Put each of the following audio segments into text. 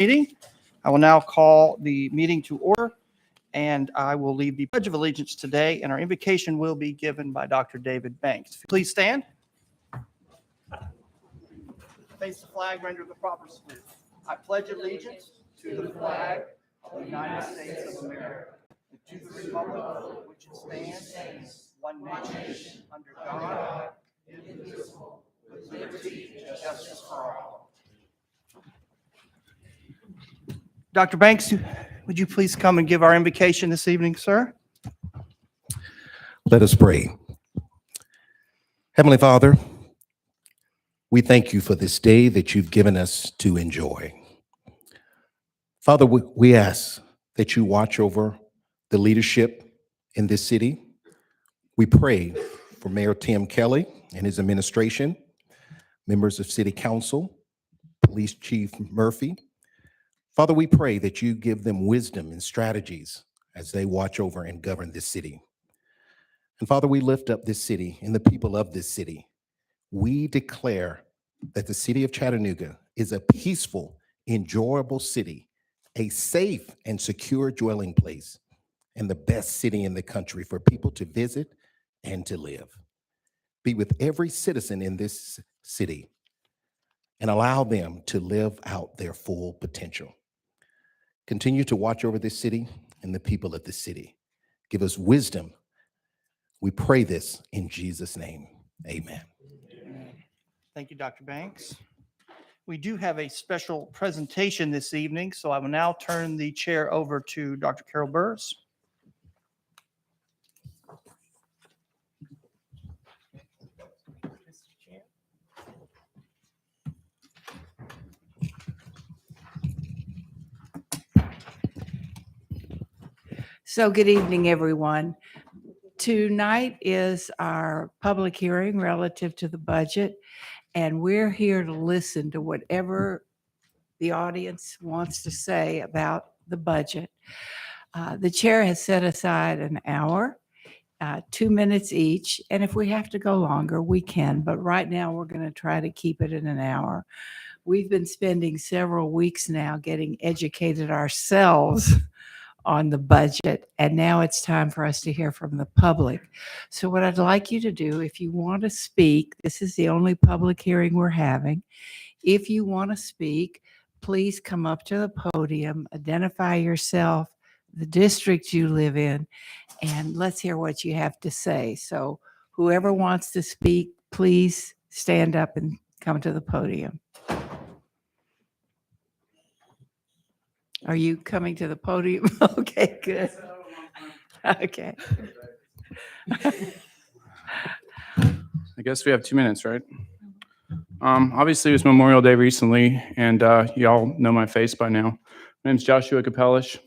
Meeting. I will now call the meeting to order, and I will lead the Pledge of Allegiance today, and our invocation will be given by Dr. David Banks. Please stand. Face the flag, render the proper salute. I pledge allegiance to the flag of the United States of America, and to the republic for which it stands, one nation, under God, indivisible, with liberty and justice for all. Dr. Banks, would you please come and give our invocation this evening, sir? Let us pray. Heavenly Father, we thank you for this day that you've given us to enjoy. Father, we ask that you watch over the leadership in this city. We pray for Mayor Tim Kelly and his administration, members of City Council, Police Chief Murphy. Father, we pray that you give them wisdom and strategies as they watch over and govern this city. And Father, we lift up this city and the people of this city. We declare that the city of Chattanooga is a peaceful, enjoyable city, a safe and secure dwelling place, and the best city in the country for people to visit and to live. Be with every citizen in this city and allow them to live out their full potential. Continue to watch over this city and the people of this city. Give us wisdom. We pray this in Jesus' name. Amen. Thank you, Dr. Banks. We do have a special presentation this evening, so I will now turn the chair over to Dr. Carol Burrs. So good evening, everyone. Tonight is our public hearing relative to the budget, and we're here to listen to whatever the audience wants to say about the budget. The chair has set aside an hour, 2 minutes each, and if we have to go longer, we can, but right now we're going to try to keep it in an hour. We've been spending several weeks now getting educated ourselves on the budget, and now it's time for us to hear from the public. So what I'd like you to do, if you want to speak, this is the only public hearing we're having. If you want to speak, please come up to the podium, identify yourself, the district you live in, and let's hear what you have to say. So whoever wants to speak, please stand up and come to the podium. Are you coming to the podium? Okay, good. Okay. I guess we have 2 minutes, right? Obviously, it was Memorial Day recently, and y'all know my face by now. My name's Joshua Capellish.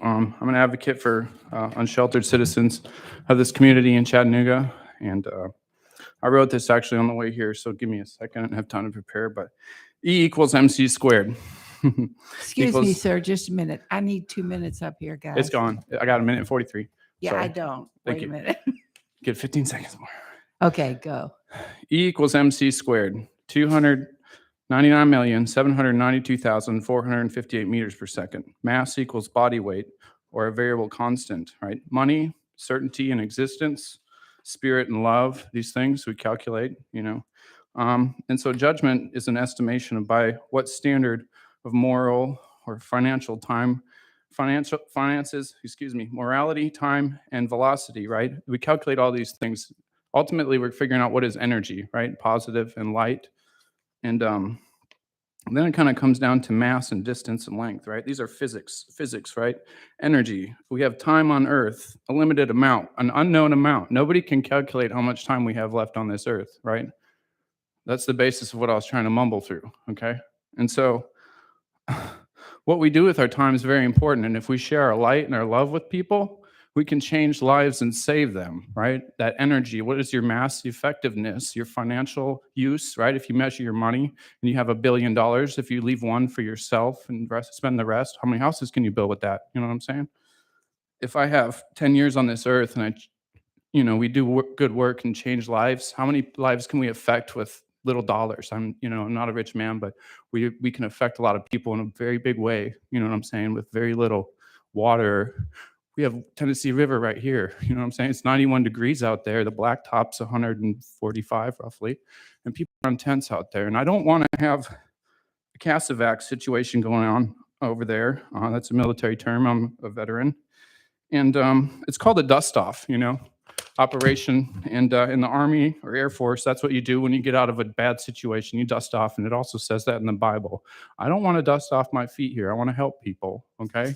I'm an advocate for unsheltered citizens of this community in Chattanooga, and I wrote this actually on the way here, so give me a second. I didn't have time to prepare, but E equals MC squared. Excuse me, sir, just a minute. I need 2 minutes up here, guys. It's gone. I got 1:43. Yeah, Sorry. I don't. Thank Wait you. a minute. Get 15 seconds more. Okay, go. E equals MC squared, 299,792,458 meters per second. Mass equals body weight, or a variable constant, right? Money, certainty and existence, spirit and love, these things we calculate, And so judgment is an estimation of by what standard of moral or morality, time, and velocity, right? We calculate all these things. Ultimately, we're figuring out what is energy, right? Positive and light. And then it kind of comes down to mass and distance and length, right? These are physics, right? Energy. We have time on Earth, a limited amount, an unknown amount. Nobody can calculate how much time we have left on this Earth, right? That's the basis of what I was trying to mumble through, okay? And so what we do with our time is very important. And if we share our light and our love with people, we can change lives and save them, right? That energy, what is your mass effectiveness, your financial use, right? If you measure your money and you have $1 billion, if you leave one for yourself and spend the rest, how many houses can you build with that? You know what I'm saying? If I have 10 years on this earth and we do good work and change lives, how many lives can we affect with little dollars. I'm not a rich man, but we can affect a lot of people in a very big way. You know what I'm saying? With very little water. We have Tennessee River right here. You know what I'm saying? It's 91 degrees out there. The blacktop's 145 roughly, and people are in tents out there. And I don't want to have a Cassavac situation going on over there. That's a military term. I'm a veteran. And it's called a dust-off, operation. And in the Army or Air Force, that's what you do when you get out of a bad situation. You dust off, and it also says that in the Bible. I don't want to dust off my feet here. I want to help people, okay?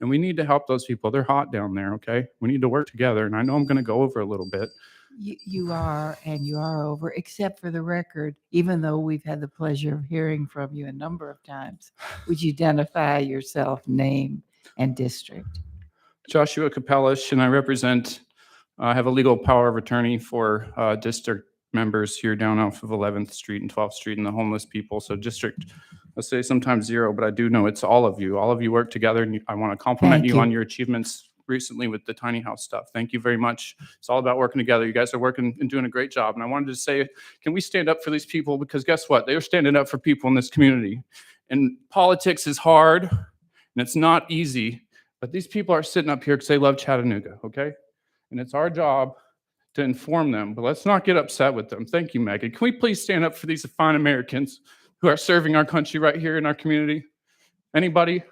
And we need to help those people. They're hot down there, okay? We need to work together. And I know I'm going to go over a little bit. You are, and you are over, except for the record, even though we've had the pleasure of hearing from you a number of times. Would you identify yourself, name, and district? Joshua Capellish, and I have a legal power of attorney for district members here down off of 11th Street and 12th Street and the homeless people. So district, let's say sometimes 0, but I do know it's all of you. All of you work together, and I want to compliment you on your achievements recently with the tiny house stuff. Thank you very much. It's all about working together. You guys are working and doing a great job. And I wanted to say, can we stand up for these people? Because guess what? They are standing up for people in this community. And politics is hard, and it's not easy. But these people are sitting up here because they love Chattanooga, okay? And it's our job to inform them, but let's not get upset with them. Thank you, Megan. Can we please stand up for these fine Americans who are serving our country right here in our community? Anybody?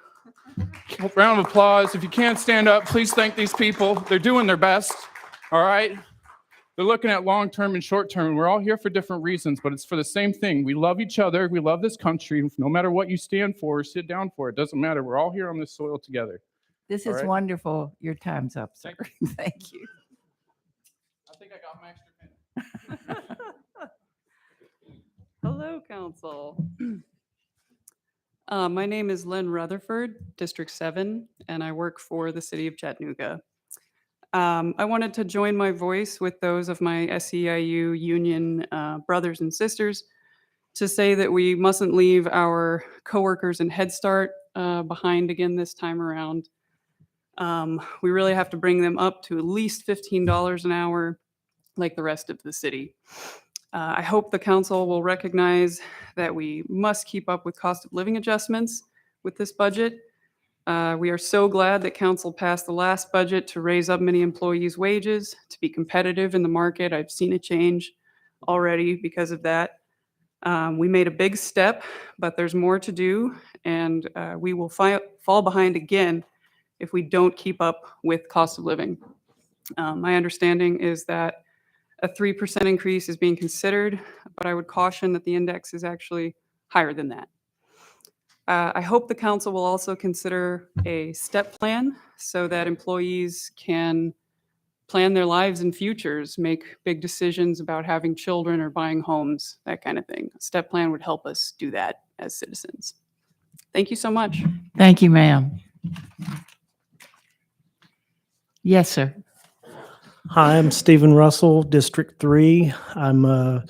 Round of applause. If you can't stand up, please thank these people. They're doing their best, all right? They're looking at long-term and short-term, and we're all here for different reasons, but it's for the same thing. We love each other. We love this country. No matter what you stand for or sit down for, it doesn't matter. We're all here on this soil together. This is wonderful. Your time's up, sir. Thank you. I think I got my extra minute. Hello, Council. My name is Lynn Rutherford, District 7, and I work for the City of Chattanooga. I wanted to join my voice with those of my SEIU union brothers and sisters to say that we mustn't leave our coworkers in Head Start behind again this time around. We really have to bring them up to at least $15 an hour like the rest of the city. I hope the council will recognize that we must keep up with cost of living adjustments with this budget. We are so glad that council passed the last budget to raise up many employees' wages to be competitive in the market. I've seen a change already because of that. We made a big step, but there's more to do, and we will fall behind again if we don't keep up with cost of living. My understanding is that a 3% increase is being considered, but I would caution that the index is actually higher than that. I hope the council will also consider a step plan so that employees can plan their lives and futures, make big decisions about having children or buying homes, that kind of thing. A step plan would help us do that as citizens. Thank you so much. Thank you, ma'am. Yes, sir. Hi, I'm Stephen Russell, District 3. I'm a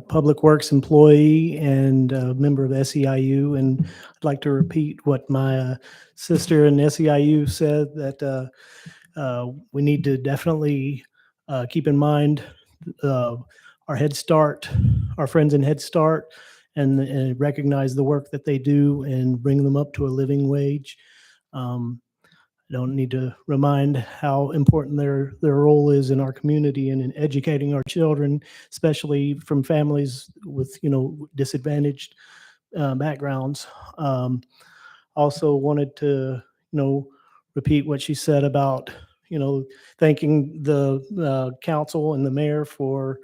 Public Works employee and a member of SEIU, and I'd like to repeat what my sister in SEIU said, that we need to definitely keep in mind our Head Start, our friends in Head Start, and recognize the work that they do and bring them up to a living wage. I don't need to remind how important their role is in our community and in educating our children, especially from families with, disadvantaged backgrounds. Also wanted to, repeat what she said about, thanking the council and the mayor for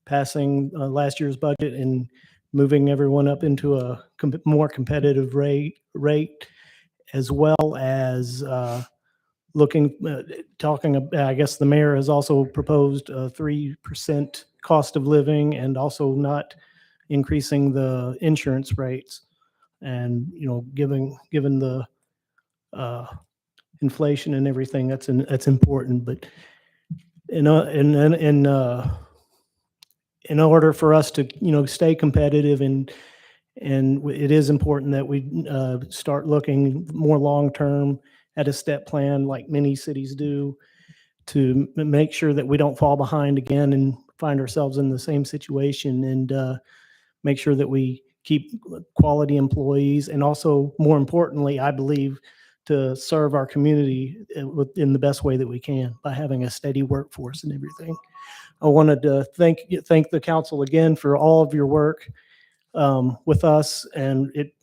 passing last year's budget and moving everyone up into a more competitive rate, as well as talking about, I guess the mayor has also proposed a 3% cost of living and also not increasing the insurance rates. And, given the inflation and everything, that's important. But in order for us to, stay competitive and it is important that we start looking more long-term at a step plan like many cities do to make sure that we don't fall behind again in find ourselves in the same situation and make sure that we keep quality employees, and also, more importantly, I believe, to serve our community in the best way that we can by having a steady workforce and everything. I wanted to thank the council again for all of your work with us, and it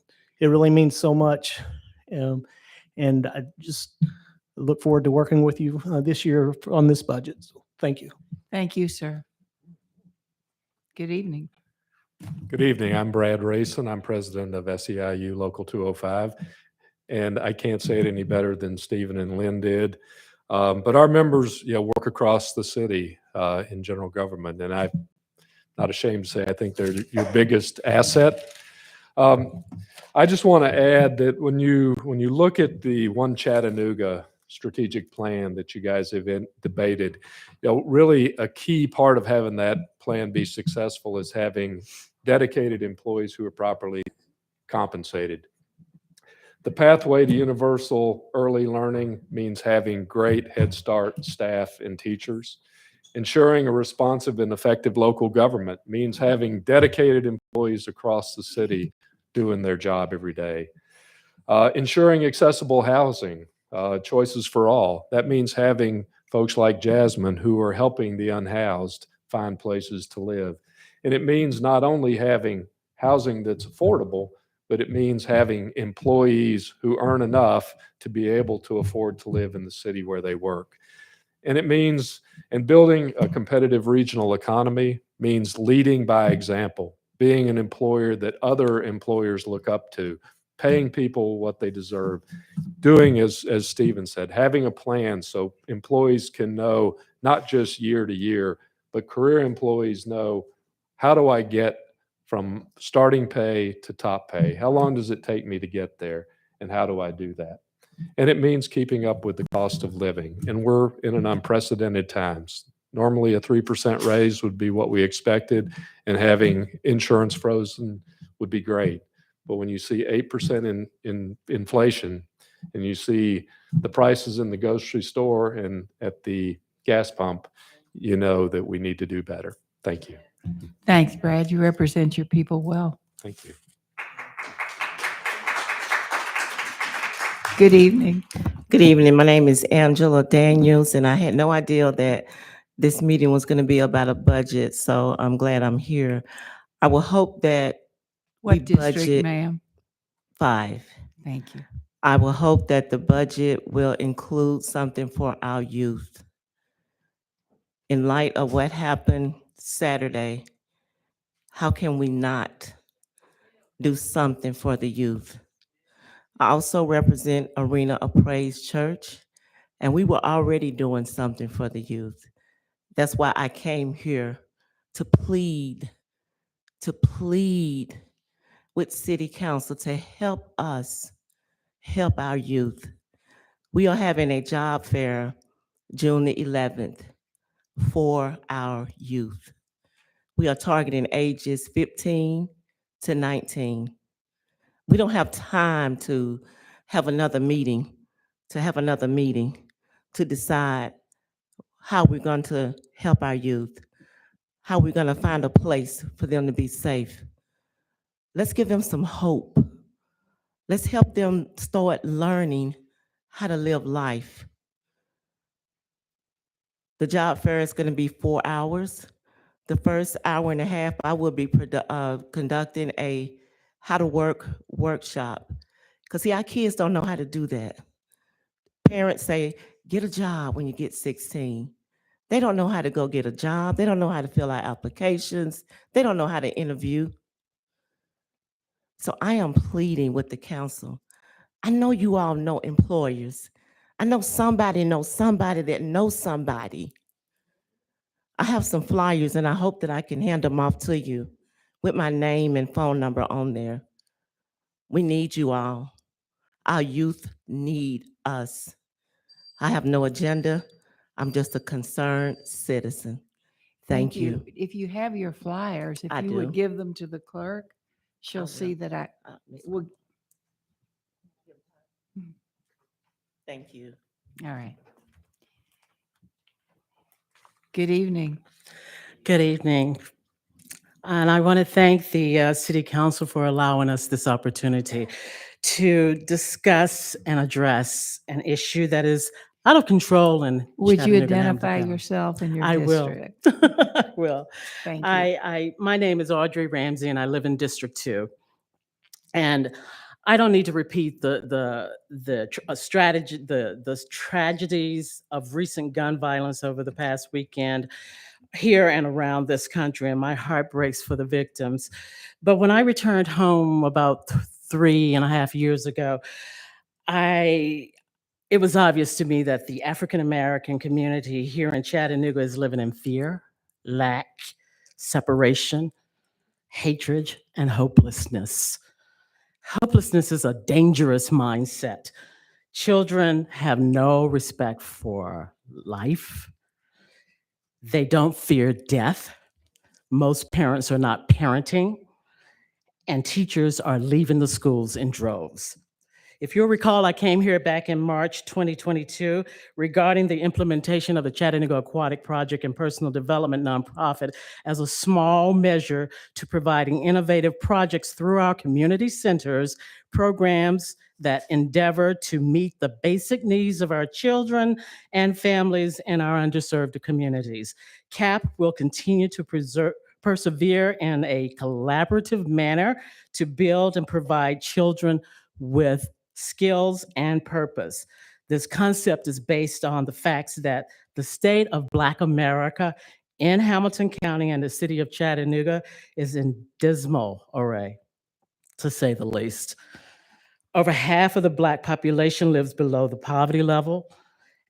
really means so much. And I just look forward to working with you this year on this budget. So thank you. Thank you, sir. Good evening. Good evening. I'm Brad Rayson. I'm president of SEIU Local 205. And I can't say it any better than Stephen and Lynn did. But our members, work across the city in general government. And I'm not ashamed to say I think they're your biggest asset. I just want to add that when you look at the One Chattanooga strategic plan that you guys have debated, really a key part of having that plan be successful is having dedicated employees who are properly compensated. The pathway to universal early learning means having great Head Start staff and teachers. Ensuring a responsive and effective local government means having dedicated employees across the city doing their job every day. Ensuring accessible housing, choices for all. That means having folks like Jasmine who are helping the unhoused find places to live. And it means not only having housing that's affordable, but it means having employees who earn enough to be able to afford to live in the city where they work. And it means, and building a competitive regional economy means leading by example, being an employer that other employers look up to, paying people what they deserve, doing as Stephen said, having a plan so employees can know not just year to year, but career employees know, how do I get from starting pay to top pay? How long does it take me to get there? And how do I do that? And it means keeping up with the cost of living. And we're in an unprecedented times. Normally a 3% raise would be what we expected, and having insurance frozen would be great. But when you see 8% in inflation, and you see the prices in the grocery store and at the gas pump, you know that we need to do better. Thank you. Thanks, Brad. You represent your people well. Thank you. Good evening. Good evening. My name is Angela Daniels, and I had no idea that this meeting was going to be about a budget, so I'm glad I'm here. I will hope that What the district, budget ma'am? 5. Thank you. I will hope that the budget will include something for our youth. In light of what happened Saturday, how can we not do something for the youth? I also represent Arena of Praise Church, and we were already doing something for the youth. That's why I came here to plead with City Council to help us help our youth. We are having a job fair June the 11th for our youth. We are targeting ages 15 to 19. We don't have time to have another meeting, to decide how we're going to help our youth, how we're going to find a place for them to be safe. Let's give them some hope. Let's help them start learning how to live life. The job fair is going to be 4 hours. The first hour and a half, I will be conducting a how to work workshop. Because see, our kids don't know how to do that. Parents say, get a job when you get 16. They don't know how to go get a job. They don't know how to fill out applications. They don't know how to interview. So I am pleading with the council. I know you all know employers. I know somebody knows somebody that knows somebody. I have some flyers, and I hope that I can hand them off to you with my name and phone number on there. We need you all. Our youth need us. I have no agenda. I'm just a concerned citizen. Thank you. If you have your flyers, if I you would do. give them to the clerk, she'll will. see that I will. Thank you. All right. Good evening. Good evening. And I want to thank the City Council for allowing us this opportunity to discuss and address an issue that is out of control in Would you Chattanooga and Hamilton identify County. yourself and your I will. district? I will. Thank you. My name is Audrey Ramsey and I live in District 2. And I don't need to repeat the tragedies of recent gun violence over the past weekend here and around this country, and my heart breaks for the victims. But when I returned home about 3.5 years ago, it was obvious to me that the African American community here in Chattanooga is living in fear, lack, separation, hatred, and hopelessness. Hopelessness is a dangerous mindset. Children have no respect for life. They don't fear death. Most parents are not parenting, and teachers are leaving the schools in droves. If you'll recall, I came here back in March 2022 regarding the implementation of the Chattanooga Aquatic Project and Personal Development Nonprofit as a small measure to providing innovative projects through our community centers, programs that endeavor to meet the basic needs of our children and families in our underserved communities. CAP will continue to persevere in a collaborative manner to build and provide children with skills and purpose. This concept is based on the facts that the state of Black America in Hamilton County and the city of Chattanooga is in dismal array, to say the least. Over half of the Black population lives below the poverty level.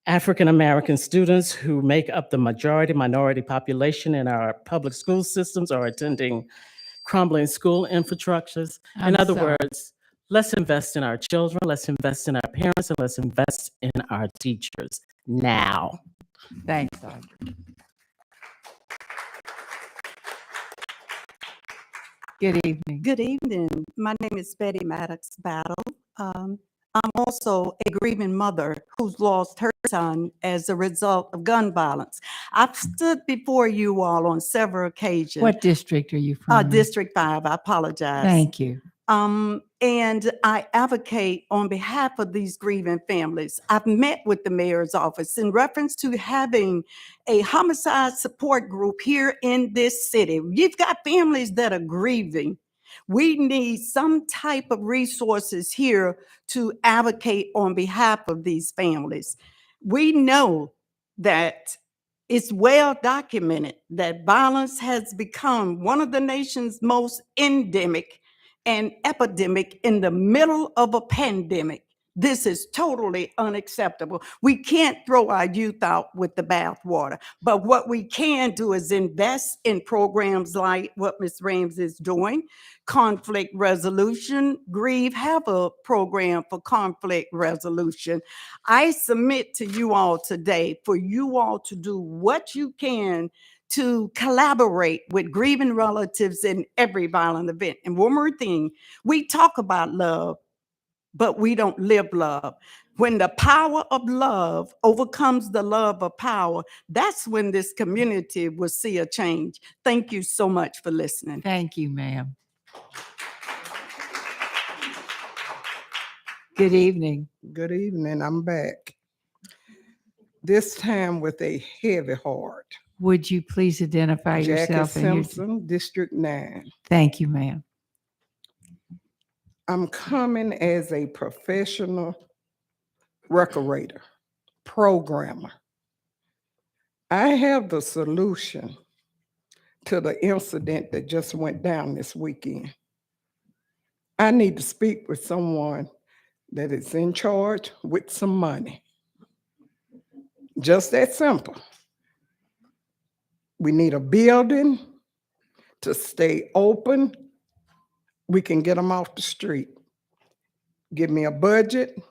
African American students, who make up the minority population in our public school systems, are attending crumbling school infrastructures. In other words, let's invest in our children, let's invest in our parents, and let's invest in our teachers now. Thanks, Audrey. Good evening. Good evening. My name is Betty Maddox Battle. I'm also a grieving mother who's lost her son as a result of gun violence. I've stood before you all on several occasions. What district are you from? District 5, I apologize. Thank you. And I advocate on behalf of these grieving families. I've met with the mayor's office in reference to having a homicide support group here in this city. You've got families that are grieving. We need some type of resources here to advocate on behalf of these families. We know that it's well documented that violence has become one of the nation's most endemic and epidemic in the middle of a pandemic. This is totally unacceptable. We can't throw our youth out with the bathwater, but what we can do is invest in programs like what Ms. Ramsey is doing, conflict resolution. Grieve have a program for conflict resolution. I submit to you all today for you all to do what you can to collaborate with grieving relatives in every violent event. And one more thing, we talk about love, but we don't live love. When the power of love overcomes the love of power, that's when this community will see a change. Thank you so much for listening. Thank you, ma'am. Good evening. Good evening, I'm back. This time with a heavy heart. Would you please identify Jackie yourself? And your... Simpson, District 9. Thank you, ma'am. I'm coming as a professional recorder, programmer. I have the solution to the incident that just went down this weekend. I need to speak with someone that is in charge with some money. Just that simple. We need a building to stay open. We can get them off the street. Give me a budget.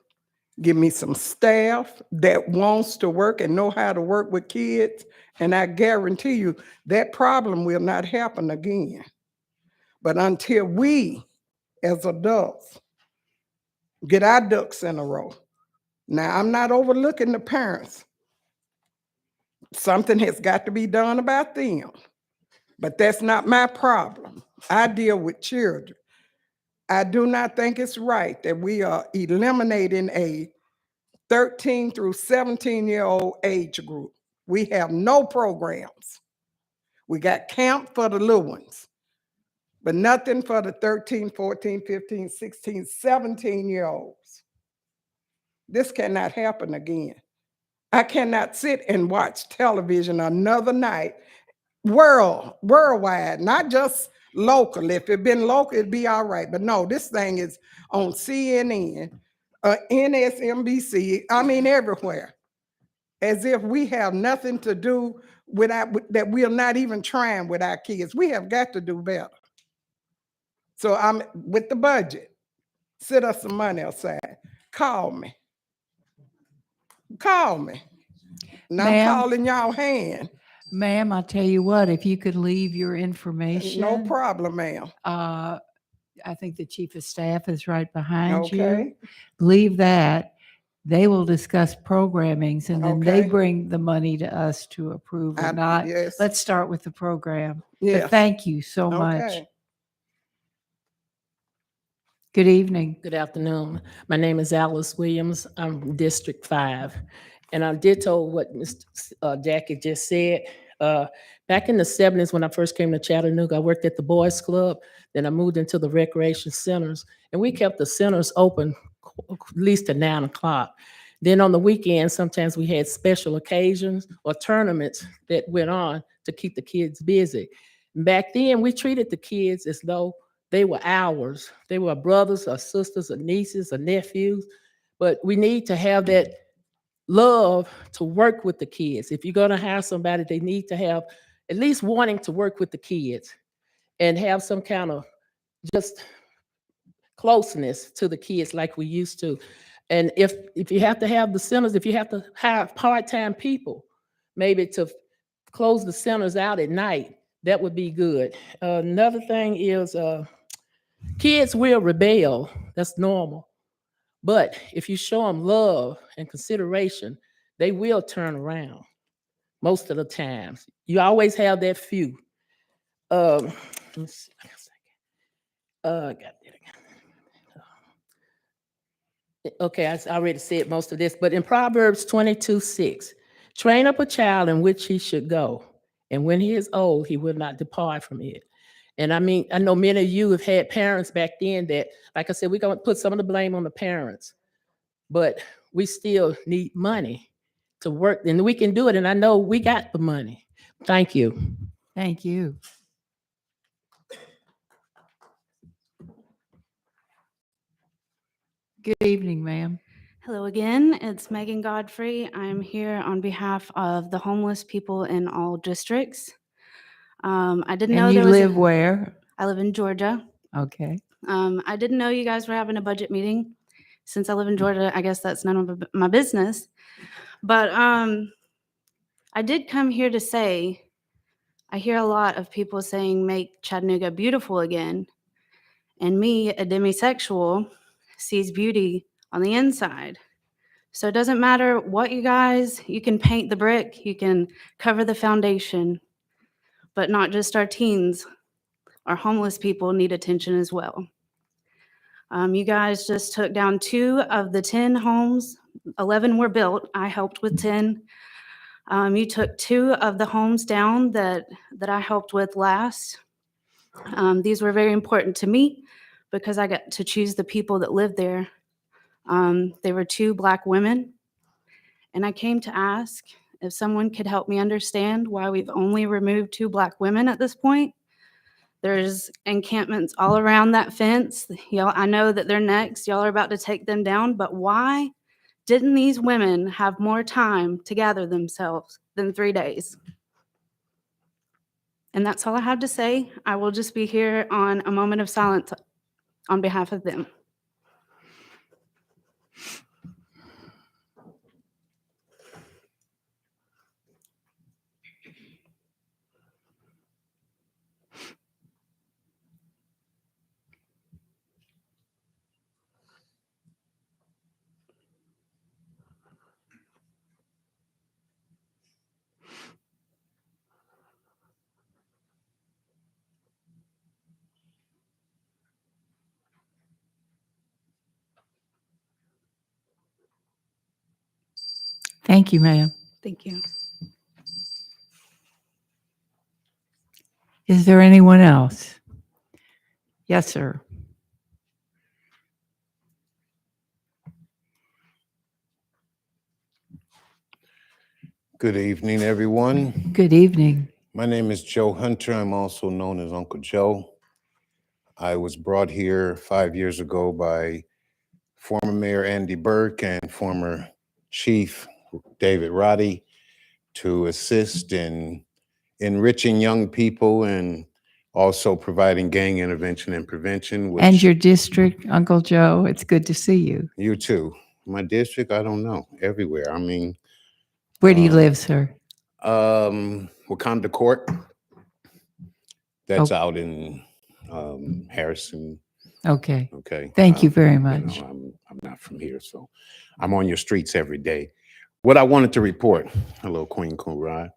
Give me some staff that wants to work and know how to work with kids. And I guarantee you that problem will not happen again. But until we, as adults, get our ducks in a row. Now, I'm not overlooking the parents. Something has got to be done about them. But that's not my problem. I deal with children. I do not think it's right that we are eliminating a 13 through 17-year-old age group. We have no programs. We got camp for the little ones, but nothing for the 13, 14, 15, 16, 17-year-olds. This cannot happen again. I cannot sit and watch television another night, worldwide, not just local. If it'd been local, it'd be all right. But no, this thing is on CNN, NSNBC, I mean, everywhere. As if we have nothing to do with that we are not even trying with our kids. We have got to do better. So I'm with the budget. Set us some money aside. Call me. Call me. And I'm Ma'am? calling y'all hand. Ma'am, I'll tell you what, if you could leave your information. No problem, ma'am. I think the chief of staff is right behind you. Okay. Leave that. They will discuss programmings and then they Okay. bring the money to us to approve or not. Yes. Let's start with the program. Yes. But thank you so much. Okay. Good evening. Good afternoon. My name is Alice Williams. I'm District 5. And I did told what Ms. Jackie just said. Back in the 70s, when I first came to Chattanooga, I worked at the Boys Club. Then I moved into the recreation centers. And we kept the centers open at least to 9 o'clock. Then on the weekends, sometimes we had special occasions or tournaments that went on to keep the kids busy. Back then, we treated the kids as though they were ours. They were brothers or sisters or nieces or nephews. But we need to have that love to work with the kids. If you're going to have somebody, they need to have at least wanting to work with the kids and have some kind of just closeness to the kids like we used to. And if you have to have the centers, if you have to have part-time people, maybe to close the centers out at night, that would be good. Another thing is kids will rebel. That's normal. But if you show them love and consideration, they will turn around most of the times. You always have that few. Let me see. Okay, I already said most of this, but in Proverbs 22:6, train up a child in which he should go, and when he is old, he will not depart from it. And I mean, I know many of you have had parents back then that, like I said, we're going to put some of the blame on the parents, but we still need money to work, and we can do it. And I know we got the money. Thank you. Thank you. Good evening, ma'am. Hello again, it's Megan Godfrey. I'm here on behalf of the homeless people in all districts. I didn't know And you there was live where? I live in Georgia. Okay. I didn't know you guys were having a budget meeting. Since I live in Georgia, I guess that's none of my business. But I did come here to say, I hear a lot of people saying, make Chattanooga beautiful again. And me, a demisexual, sees beauty on the inside. So it doesn't matter what you can paint the brick, you can cover the foundation, but not just our teens. Our homeless people need attention as well. You guys just took down 2 of the 10 homes. 11 were built. I helped with 10. You took 2 of the homes down that I helped with last. These were very important to me because I got to choose the people that lived there. They were 2 Black women. And I came to ask if someone could help me understand why we've only removed 2 Black women at this point. There's encampments all around that fence. Y'all, I know that they're next. Y'all are about to take them down, but why didn't these women have more time to gather themselves than 3 days? And that's all I have to say. I will just be here on a moment of silence on behalf of them. Thank you, ma'am. Thank you. Is there anyone else? Yes, sir. Good evening, everyone. Good evening. My name is Joe Hunter. I'm also known as Uncle Joe. I was brought here 5 years ago by former Mayor Andy Burke and former Chief David Roddy to assist in enriching young people and also providing gang intervention and prevention. And which your district, Uncle Joe, it's good to see you. You too. My district, I don't know, everywhere. I mean, Where do you Um, live, sir? Wakanda Court. That's Oh. out in Harrison. Okay. Okay. Thank you very You much. know, I'm not from here, so I'm on your streets every day. What I wanted to report, hello, Queen Kunrai.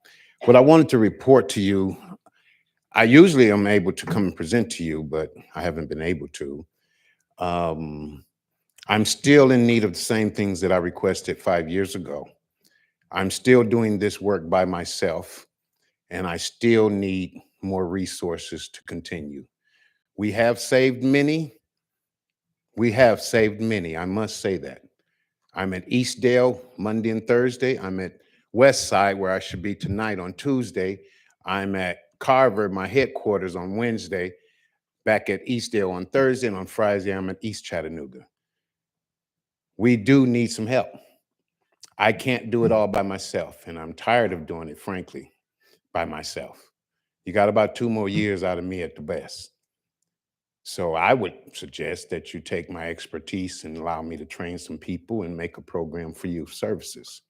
What I wanted to report to you, I usually am able to come and present to you, but I haven't been able to. I'm still in need of the same things that I requested 5 years ago. I'm still doing this work by myself, and I still need more resources to continue. We have saved many. We have saved many. I must say that. I'm at Eastdale Monday and Thursday. I'm at West Side, where I should be tonight on Tuesday. I'm at Carver, my headquarters, on Wednesday. Back at Eastdale on Thursday, and on Friday, I'm at East Chattanooga. We do need some help. I can't do it all by myself, and I'm tired of doing it, frankly, by myself. You got about 2 more years out of me at the best. So I would suggest that you take my expertise and allow me to train some people and make a program for youth services.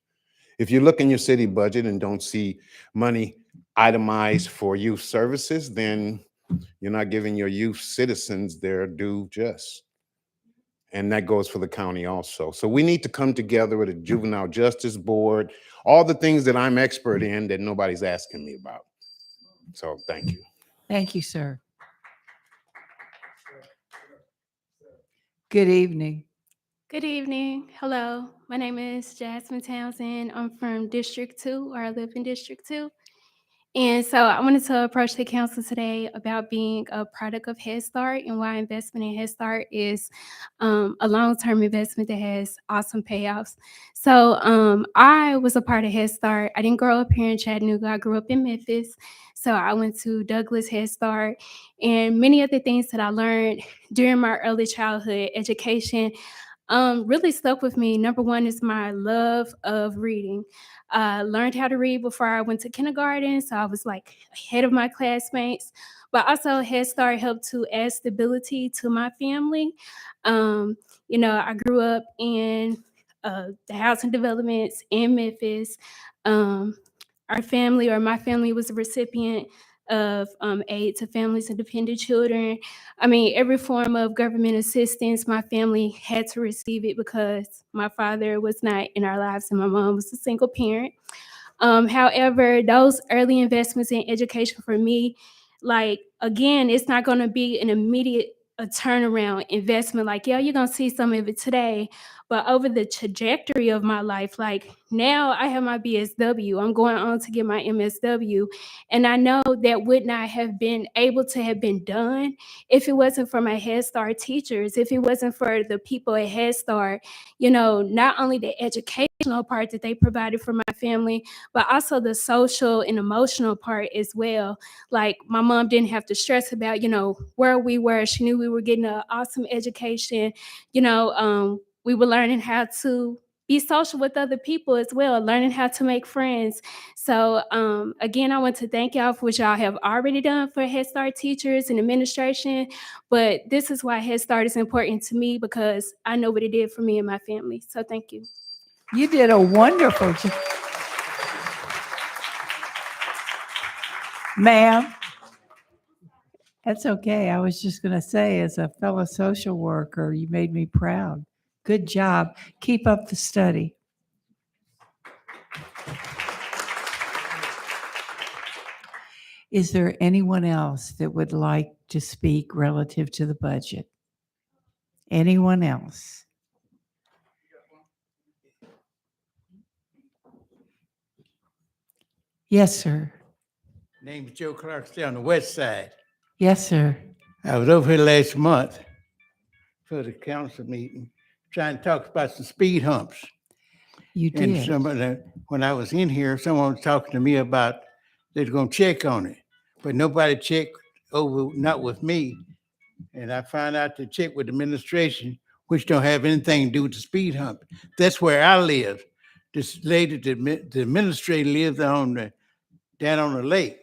If you look in your city budget and don't see money itemized for youth services, then you're not giving your youth citizens their due just. And that goes for the county also. So we need to come together with a juvenile justice board, all the things that I'm expert in that nobody's asking me about. So thank you. Thank you, sir. Good evening. Good evening. Hello. My name is Jasmine Townsend. I'm from District 2, or I live in District 2. And so I wanted to approach the council today about being a product of Head Start and why investment in Head Start is a long-term investment that has awesome payoffs. So I was a part of Head Start. I didn't grow up here in Chattanooga. I grew up in Memphis. So I went to Douglas Head Start, and many of the things that I learned during my early childhood education really stuck with me. Number one is my love of reading. I learned how to read before I went to kindergarten, so I was like ahead of my classmates. But also, Head Start helped to add stability to my family. I grew up in the housing developments in Memphis. Our family, or my family, was a recipient of aid to families and dependent children. I mean, every form of government assistance, my family had to receive it because my father was not in our lives and my mom was a single parent. However, those early investments in education for me, like, again, it's not going to be an immediate a turnaround investment. Like, yeah, you're going to see some of it today, but over the trajectory of my life, like now I have my BSW, I'm going on to get my MSW. And I know that would not have been able to have been done if it wasn't for my Head Start teachers, if it wasn't for the people at Head Start, not only the educational part that they provided for my family, but also the social and emotional part as well. Like, my mom didn't have to stress about, where we were. She knew we were getting an awesome education. We were learning how to be social with other people as well, learning how to make friends. So again, I want to thank y'all for what y'all have already done for Head Start teachers and administration. But this is why Head Start is important to me, because I know what it did for me and my family. So thank you. You did a wonderful job. Ma'am, that's okay. I was just going to say, as a fellow social worker, you made me proud. Good job. Keep up the study. Is there anyone else that would like to speak relative to the budget? Anyone else? Yes, sir. Name's Joe Clark, stay on the west side. Yes, sir. I was over here last month for the council meeting, trying to talk about some speed humps. You And did. somebody, when I was in here, someone was talking to me about they're gonna check on it, but nobody checked over, not with me. And I found out to check with administration, which don't have anything to do with the speed hump. That's where I live. This lady, the administrator lives down on the lake.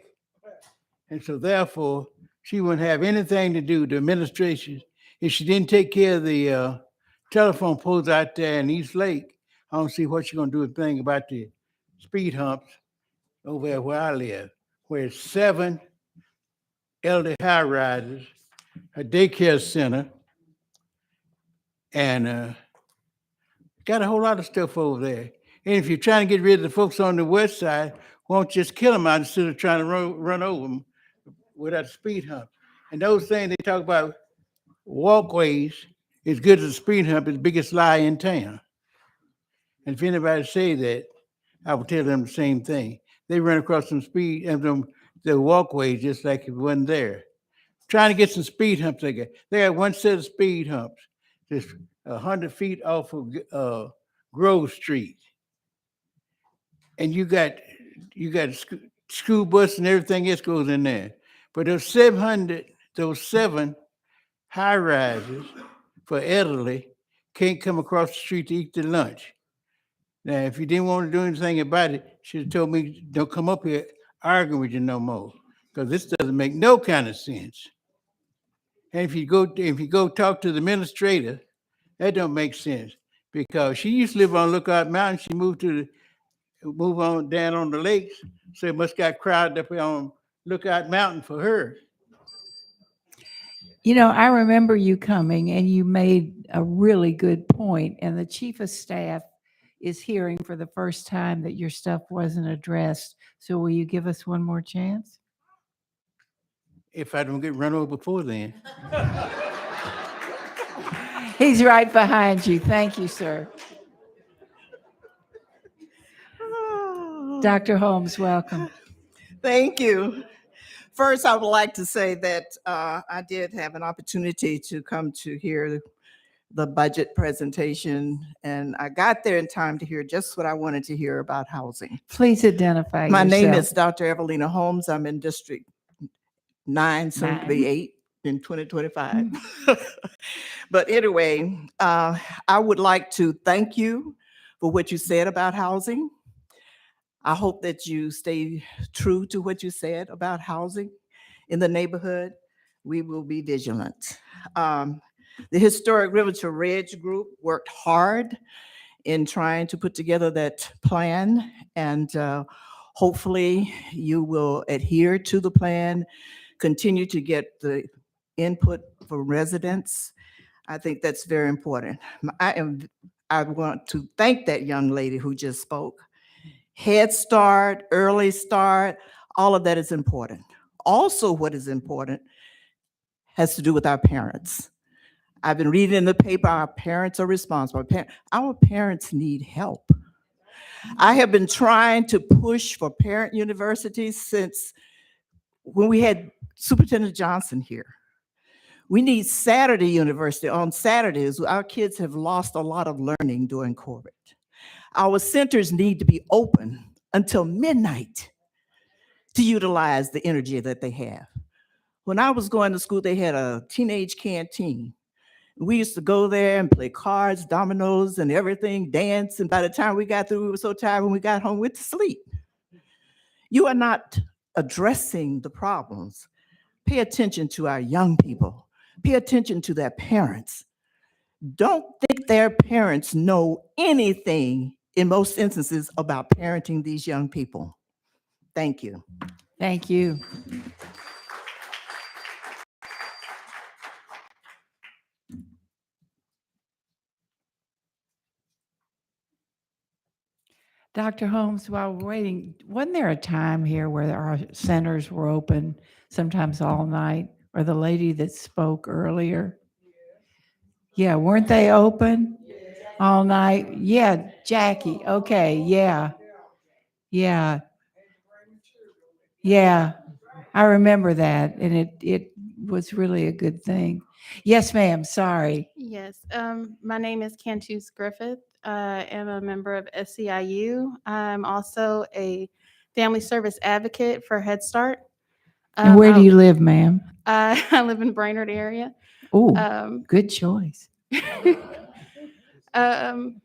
And so therefore, she wouldn't have anything to do, the administration, if she didn't take care of the telephone poles out there in East Lake. I don't see what she's gonna do a thing about the speed humps over there where I live, where it's 7 elderly high rises, a daycare center, and got a whole lot of stuff over there. And if you're trying to get rid of the folks on the west side, won't just kill them out instead of trying to run over them without a speed hump. And those things they talk about, walkways, as good as a speed hump, is the biggest lie in town. And if anybody say that, I will tell them the same thing. They run across some speed and the walkways just like it wasn't there. Trying to get some speed humps they got one set of speed humps, just 100 feet off of Grove Street. And you got school bus and everything else goes in there. But those 7 high rises for elderly can't come across the street to eat their lunch. Now, if you didn't want to do anything about it, should have told me, don't come up here arguing with you no more, because this doesn't make no kind of sense. And if you go talk to the administrator, that don't make sense, because she used to live on Lookout Mountain. She moved on down on the lakes, so it must got crowded up here on Lookout Mountain for her. You know, I remember you coming and you made a really good point, and the chief of staff is hearing for the first time that your stuff wasn't addressed. So will you give us one more chance? If I don't get run over before then. He's right behind you. Thank you, sir. Dr. Holmes, welcome. Thank you. First, I would like to say that I did have an opportunity to come to hear the budget presentation, and I got there in time to hear just what I wanted to hear about housing. Please identify My yourself. name is Dr. Evelina Holmes. I'm in District 9, soon to be 8 in 2025. But anyway, I would like to thank you for what you said about housing. I hope that you stay true to what you said about housing in the neighborhood. We will be vigilant. The Historic Realtor Ridge Group worked hard in trying to put together that plan, and hopefully you will adhere to the plan, continue to get the input from residents. I think that's very important. I want to thank that young lady who just spoke. Head Start, Early Start, all of that is important. Also, what is important has to do with our parents. I've been reading in the paper, our parents are responsible. Our parents need help. I have been trying to push for parent universities since when we had Superintendent Johnson here. We need Saturday University. On Saturdays, our kids have lost a lot of learning during COVID. Our centers need to be open until midnight to utilize the energy that they have. When I was going to school, they had a teenage canteen. We used to go there and play cards, dominoes, and everything, dance. And by the time we got through, we were so tired when we got home, we went to sleep. You are not addressing the problems. Pay attention to our young people. Pay attention to their parents. Don't think their parents know anything in most instances about parenting these young people. Thank you. Thank you. Dr. Holmes, while we're waiting, wasn't there a time here where our centers were open sometimes all night? Or the lady that spoke earlier? Yeah, weren't they open all night? Yeah, Jackie. Okay, yeah. Yeah. Yeah, I remember that, and it was really a good thing. Yes, ma'am, sorry. Yes, my name is Cantus Griffith. I am a member of SEIU. I'm also a family service advocate for Head Start. And where do you live, ma'am? I live in Brainerd area. Oh, Um, good choice. um,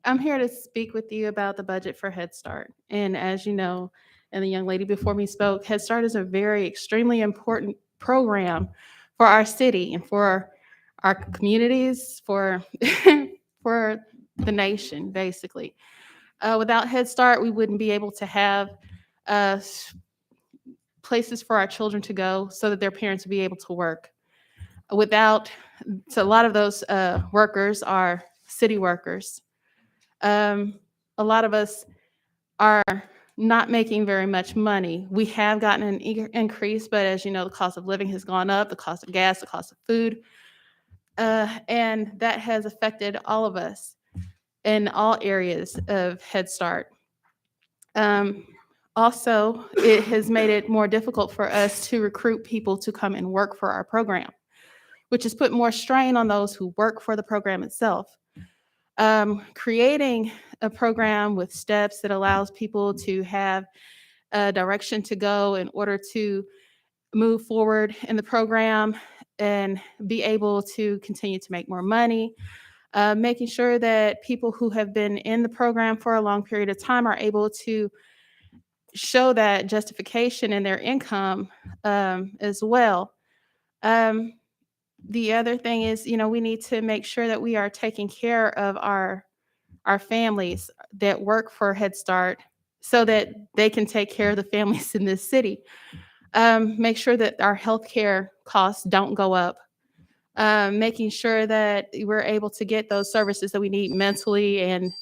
I'm here to speak with you about the budget for Head Start. And as you know, and the young lady before me spoke, Head Start is a very extremely important program for our city and for our communities, for for the nation, basically. Without Head Start, we wouldn't be able to have places for our children to go so that their parents would be able to work. Without, so a lot of those workers are city workers. A lot of us are not making very much money. We have gotten an increase, but as you know, the cost of living has gone up, the cost of gas, the cost of food, and that has affected all of us in all areas of Head Start. Also, it has made it more difficult for us to recruit people to come and work for our program, which has put more strain on those who work for the program itself. Creating a program with steps that allows people to have a direction to go in order to move forward in the program and be able to continue to make more money. Making sure that people who have been in the program for a long period of time are able to show that justification in their income as well. The other thing is, you know, we need to make sure that we are taking care of our families that work for Head Start so that they can take care of the families in this city. Make sure that our healthcare costs don't go up. Making sure that we're able to get those services that we need mentally and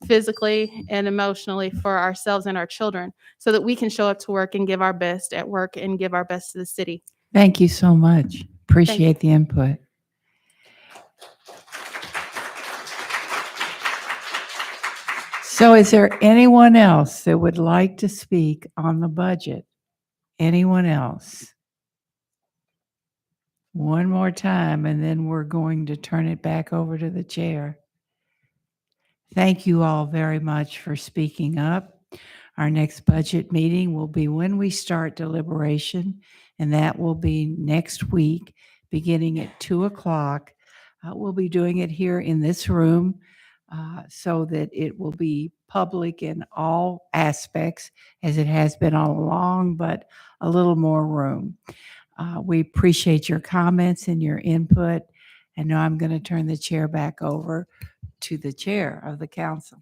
physically and emotionally for ourselves and our children so that we can show up to work and give our best at work and give our best to the city. Thank you so much. Appreciate the input. So is there anyone else that would like to speak on the budget? Anyone else? One more time, and then we're going to turn it back over to the chair. Thank you all very much for speaking up. Our next budget meeting will be when we start deliberation, and that will be next week, beginning at 2:00. We'll be doing it here in this room so that it will be public in all aspects, as it has been all along, but a little more room. We appreciate your comments and your input. And now I'm going to turn the chair back over to the chair of the council.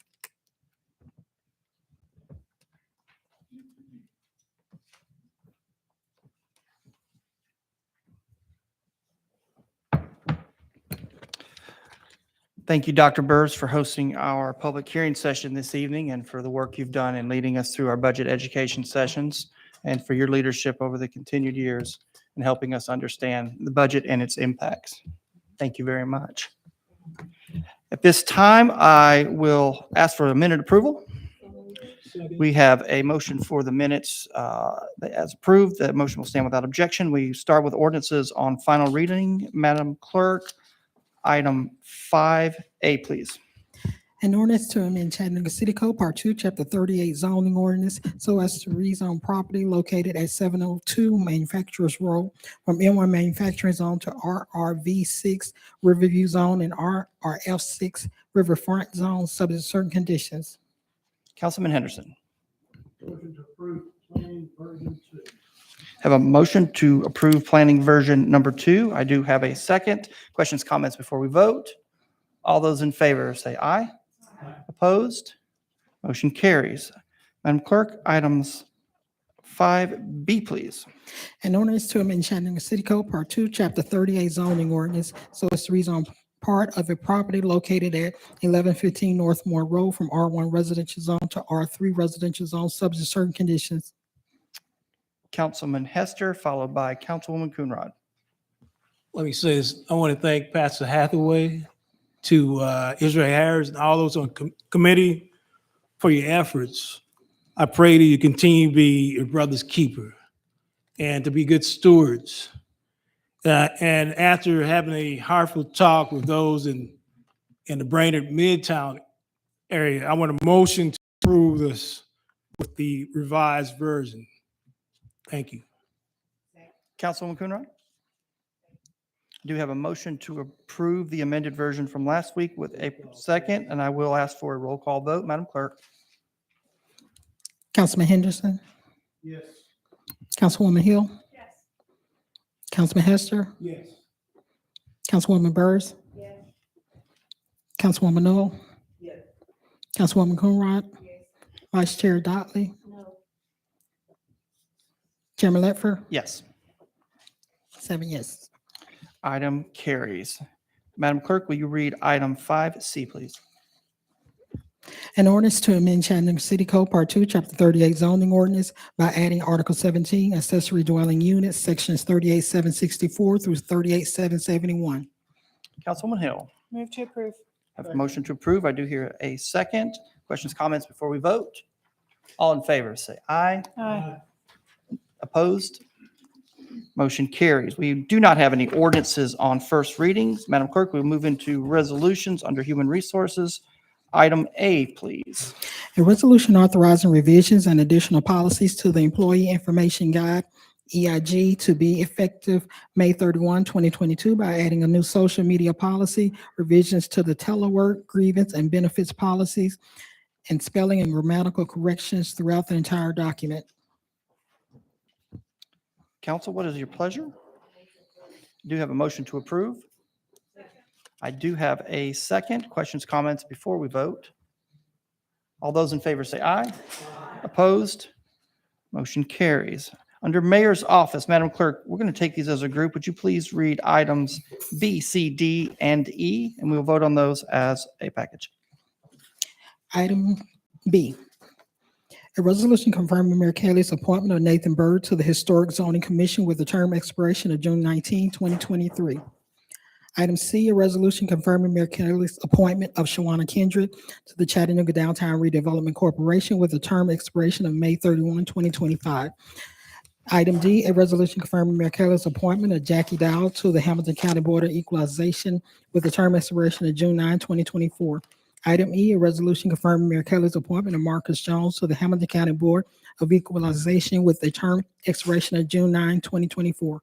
Thank you, Dr. Burrs, for hosting our public hearing session this evening and for the work you've done in leading us through our budget education sessions and for your leadership over the continued years in helping us understand the budget and its impacts. Thank you very much. At this time, I will ask for a minute approval. We have a motion for the minutes as approved. That motion will stand without objection. We start with ordinances on final reading. Madam Clerk, item 5A, please. An ordinance to amend Chattanooga City Code, Part 2, Chapter 38 zoning ordinance so as to rezone property located at 702 Manufacturers Road from M1 Manufacturing Zone to RRV6 Riverview Zone and RRF6 Riverfront Zone, subject to certain conditions. Councilman Henderson. Have a motion to approve planning version number 2. I do have a second. Questions, comments before we vote? All those in favor say aye. Opposed? Motion carries. Madam Clerk, items 5B, please. An ordinance to amend Chattanooga City Code, Part 2, Chapter 38 zoning ordinance so as to rezone part of a property located at 1115 North Moore Road from R1 residential zone to R3 residential zone, subject to certain conditions. Councilman Hester, followed by Councilwoman Coonrod. Let me say this. I want to thank Pastor Hathaway, to Israel Harris and all those on committee for your efforts I pray that you continue to be your brother's keeper and to be good stewards. And after having a heartfelt talk with those in the Brainerd Midtown area, I want a motion to approve this with the revised version. Thank you. Councilwoman Coonrod? Do have a motion to approve the amended version from last week with a second, and I will ask for a roll call vote. Madam Clerk? Councilman Henderson? Yes. Councilwoman Hill? Yes. Councilman Hester? Yes. Councilwoman Burrs? Yes. Councilwoman Noel? Yes. Councilwoman Coonrod? Yes. Vice Chair Dotley? No. Chairman Ledford? Yes. 7 yes. Item carries. Madam Clerk, will you read item 5C, please? An ordinance to amend Chattanooga City Code, Part 2, Chapter 38 zoning ordinance by adding Article 17, accessory dwelling units, sections 38,764 through 38,771. Councilwoman Hill? Move to approve. Have a motion to approve. I do hear a second. Questions, comments before we vote? All in favor, say aye. Aye. Opposed? Motion carries. We do not have any ordinances on first readings. Madam Clerk, we'll move into resolutions under Human Resources. Item A, please. A resolution authorizing revisions and additional policies to the Employee Information Guide, EIG, to be effective May 31, 2022 by adding a new social media policy, revisions to the telework, grievance, and benefits policies, and spelling and grammatical corrections throughout the entire document. Council, what is your pleasure? Do you have a motion to approve? I do have a second. Questions, comments before we vote? All those in favor say aye. Opposed? Motion carries. Under Mayor's Office, Madam Clerk, we're going to take these as a group. Would you please read items B, C, D, and E, and we will vote on those as a package. Item B, a resolution confirming Mayor Kelly's appointment of Nathan Byrd to the Historic Zoning Commission with a term expiration of June 19, 2023. Item C, a resolution confirming Mayor Kelly's appointment of Shawana Kendrick to the Chattanooga Downtown Redevelopment Corporation with a term expiration of May 31, 2025. Item D, a resolution confirming Mayor Kelly's appointment of Jackie Dow to the Hamilton County Board of Equalization with a term expiration of June 9, 2024. Item E, a resolution confirming Mayor Kelly's appointment of Marcus Jones to the Hamilton County Board of Equalization with a term expiration of June 9, 2024.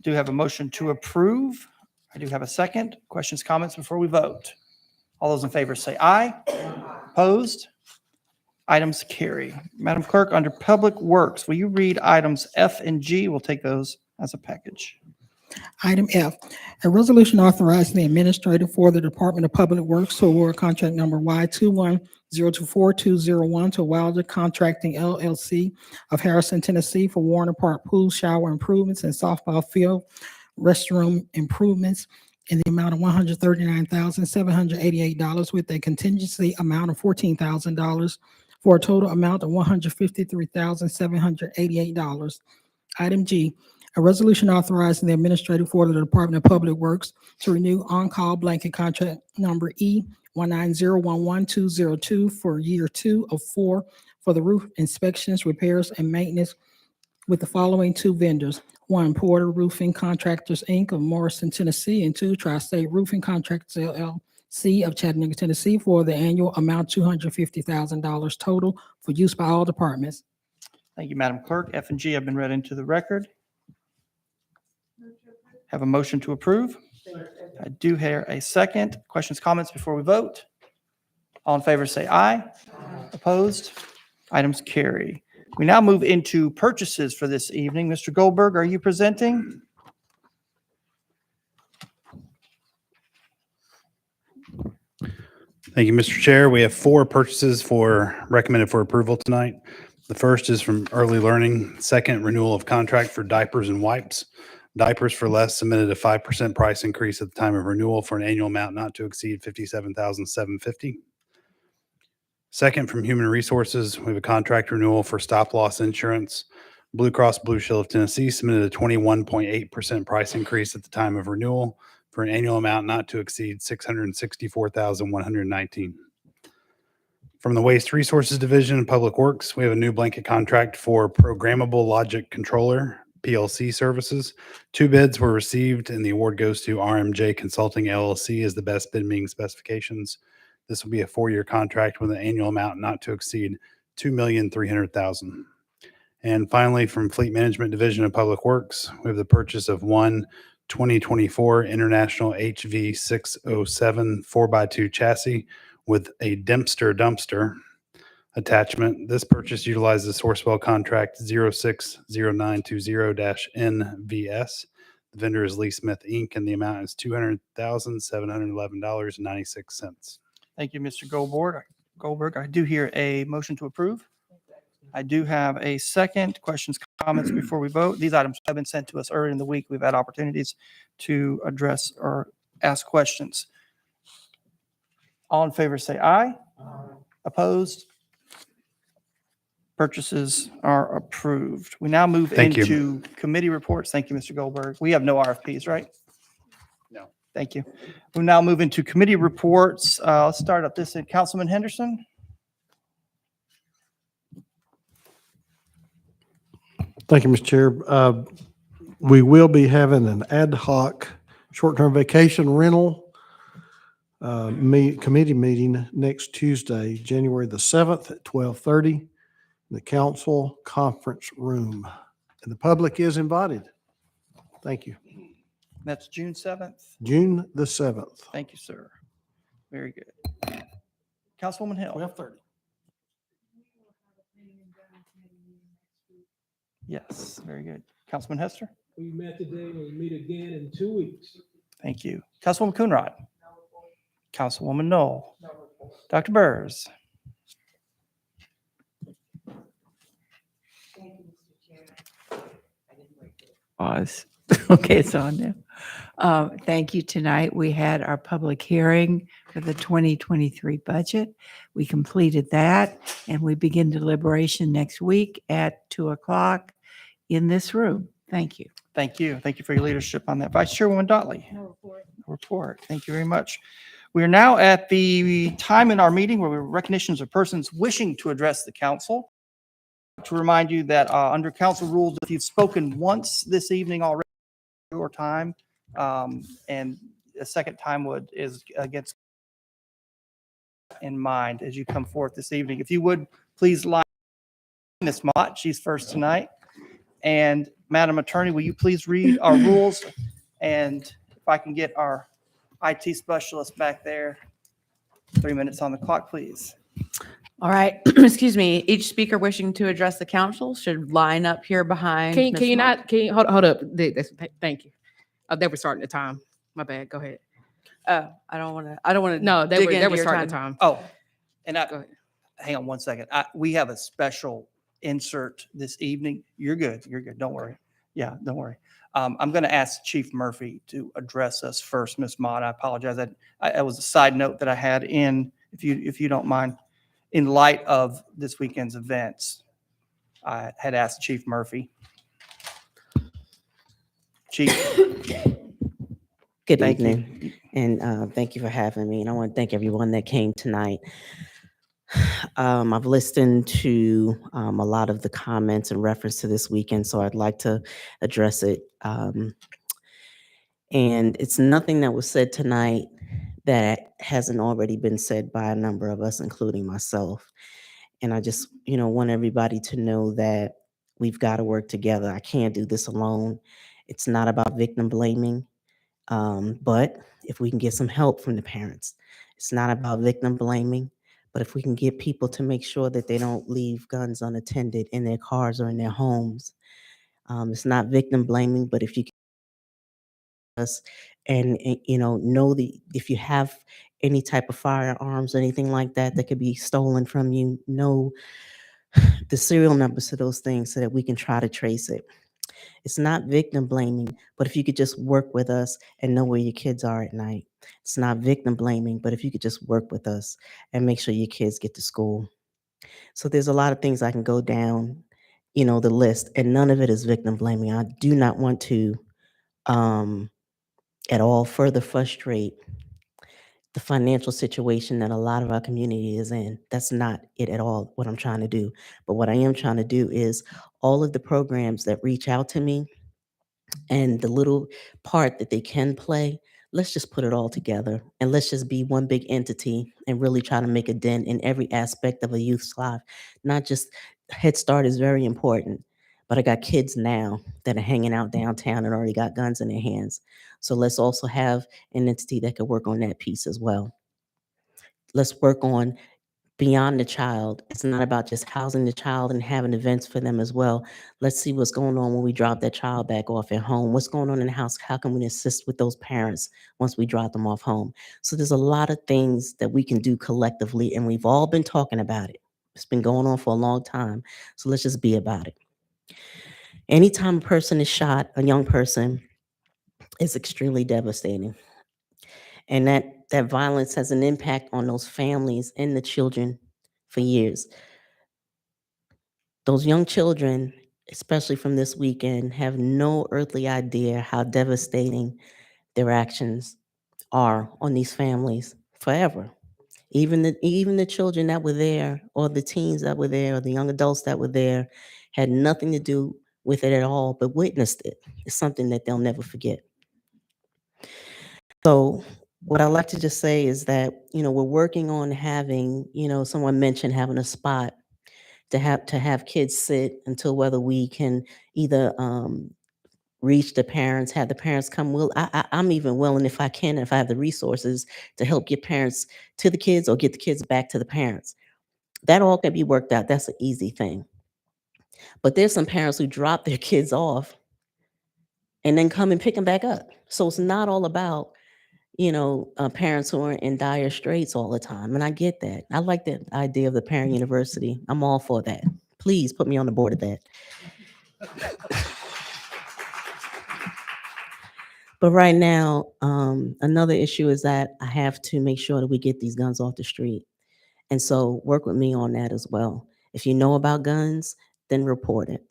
Do you have a motion to approve? I do have a second. Questions, comments before we vote? All those in favor say aye. Opposed? Items carry. Madam Clerk, under Public Works, will you read items F and G? We'll take those as a package. Item F, a resolution authorizing the administrator for the Department of Public Works to award contract number Y21024-201 to Wilder Contracting LLC of Harrison, Tennessee for Warner Park pool shower improvements and softball field restroom improvements in the amount of $139,788 with a contingency amount of $14,000 for a total amount of $153,788. Item G, a resolution authorizing the administrator for the Department of Public Works to renew on-call blanket contract number E19011-202 for year 2 of 4 for the roof inspections, repairs, and maintenance with the following 2 vendors. 1, Porter Roofing Contractors, Inc. of Morrison, Tennessee, and 2, Tri-State Roofing Contractors, LLC of Chattanooga, Tennessee, for the annual amount $250,000 total for use by all departments. Thank you, Madam Clerk. F and G have been read into the record. Have a motion to approve? I do hear a second. Questions, comments before we vote? All in favor say aye. Opposed? Items carry. We now move into purchases for this evening. Mr. Goldberg, are you presenting? Thank you, Mr. Chair. We have 4 purchases recommended for approval tonight. The first is from Early Learning. Second, renewal of contract for diapers and wipes. Diapers for Less submitted a 5% price increase at the time of renewal for an annual amount not to exceed $57,750. Second, from Human Resources, we have a contract renewal for stop loss insurance. Blue Cross Blue Shield of Tennessee submitted a 21.8% price increase at the time of renewal for an annual amount not to exceed $664,119. From the Waste Resources Division of Public Works, we have a new blanket contract for Programmable Logic Controller PLC services. 2 bids were received and the award goes to RMJ Consulting LLC as the best bid meeting specifications. This will be a 4-year contract with an annual amount not to exceed $2,300,000. And finally, from Fleet Management Division of Public Works, we have the purchase of one 2024 International HV 607 4x2 chassis with a dumpster attachment. This purchase utilizes Sourcewell contract 060920-NVS. The vendor is Lee Smith Inc. and the amount is $200,711.96. Thank you, Mr. Goldberg. I do hear a motion to approve. I do have a second. Questions, comments before we vote? These items have been sent to us earlier in the week. We've had opportunities to address or ask questions. All in favor say aye. Opposed? Purchases are approved. We now move Thank you. into committee reports. Thank you, Mr. Goldberg. We have no RFPs, right? No. Thank you. We now move into committee reports. Let's start up this end. Councilman Henderson. Thank you, Mr. Chair. We will be having an ad hoc short-term vacation rental committee meeting next Tuesday, January the 7th at 12:30 in the council conference room. And the public is invited. Thank you. That's June 7th. June the 7th. Thank you, sir. Very good. Councilwoman Hill. 12:30. Yes, very good. Councilman Hester. We met today, we'll meet again in 2 weeks. Thank you. Councilwoman Coonrod. Councilwoman Knoll. Dr. Burrs. Pause. Okay, it's on now. Thank you. Tonight, we had our public hearing for the 2023 budget. We completed that, and we begin deliberation next week at 2:00 in this room. Thank you. Thank you. Thank you for your leadership on that. Vice Chairwoman Dotley. No report. Thank you very much. We are now at the time in our meeting where we recognitions of persons wishing to address the council. To remind you that under council rules, if you've spoken once this evening already, your time, and a second time is against in mind as you come forth this evening. If you would please line Ms. Mott, she's first tonight. And Madam Attorney, will you please read our rules? And if I can get our IT specialist back there, 3 minutes on the clock, please. All right, excuse me. Each speaker wishing to address the council should line up here behind. Can Ms. you Mott. not, can you, hold up. Thank you. They were starting the time. My bad. Go ahead. I don't want to. No, they dig were into your starting the time. Oh, and Go ahead. hang on one second. We have a special insert this evening. You're good. You're good. Don't worry. Yeah, don't worry. I'm going to ask Chief Murphy to address us first, Ms. Mott. I apologize. That was a side note that I had in, if you don't mind, in light of this weekend's events. I had asked Chief Murphy. Chief. Good Thank evening, and thank you for having me. And I want to thank everyone that came tonight. I've listened to a lot of the comments in reference to this weekend, so I'd like to address it. And it's nothing that was said tonight that hasn't already been said by a number of us, including myself. And I just, want everybody to know that we've got to work together. I can't do this alone. It's not about victim blaming, but if we can get some help from the parents, it's not about victim blaming. But if we can get people to make sure that they don't leave guns unattended in their cars or in their homes, it's not victim blaming. But if you can us and know if you have any type of firearms or anything like that that could be stolen from you, know the serial numbers to those things so that we can try to trace it. It's not victim blaming, but if you could just work with us and know where your kids are at night. It's not victim blaming, but if you could just work with us and make sure your kids get to school. So there's a lot of things I can go down, the list, and none of it is victim blaming. I do not want to at all further frustrate the financial situation that a lot of our community is in. That's not it at all, what I'm trying to do. But what I am trying to do is all of the programs that reach out to me and the little part that they can play, let's just put it all together and let's just be one big entity and really try to make a dent in every aspect of a youth's life. Not just Head Start is very important, but I got kids now that are hanging out downtown and already got guns in their hands. So let's also have an entity that could work on that piece as well. Let's work on beyond the child. It's not about just housing the child and having events for them as well. Let's see what's going on when we drop that child back off at home. What's going on in the house? How can we assist with those parents once we drop them off home? So there's a lot of things that we can do collectively, and we've all been talking about it. It's been going on for a long time. So let's just be about it. Anytime a person is shot, a young person, it's extremely devastating. And that violence has an impact on those families and the children for years. Those young children, especially from this weekend, have no earthly idea how devastating their actions are on these families forever. Even the children that were there, or the teens that were there, or the young adults that were there, had nothing to do with it at all, but witnessed it. It's something that they'll never forget. So what I like to just say is that, we're working on having, someone mentioned having a spot to have kids sit until whether we can either reach the parents, have the parents come. I'm even willing, if I can, if I have the resources, to help get parents to the kids or get the kids back to the parents. That all can be worked out. That's an easy thing. But there's some parents who drop their kids off and then come and pick them back up. So it's not all about parents who are in dire straits all the time. And I get that. I like that idea of the parent university. I'm all for that. Please put me on the board of that. But right now, another issue is that I have to make sure that we get these guns off the street. And so work with me on that as well. If you know about guns, then report it.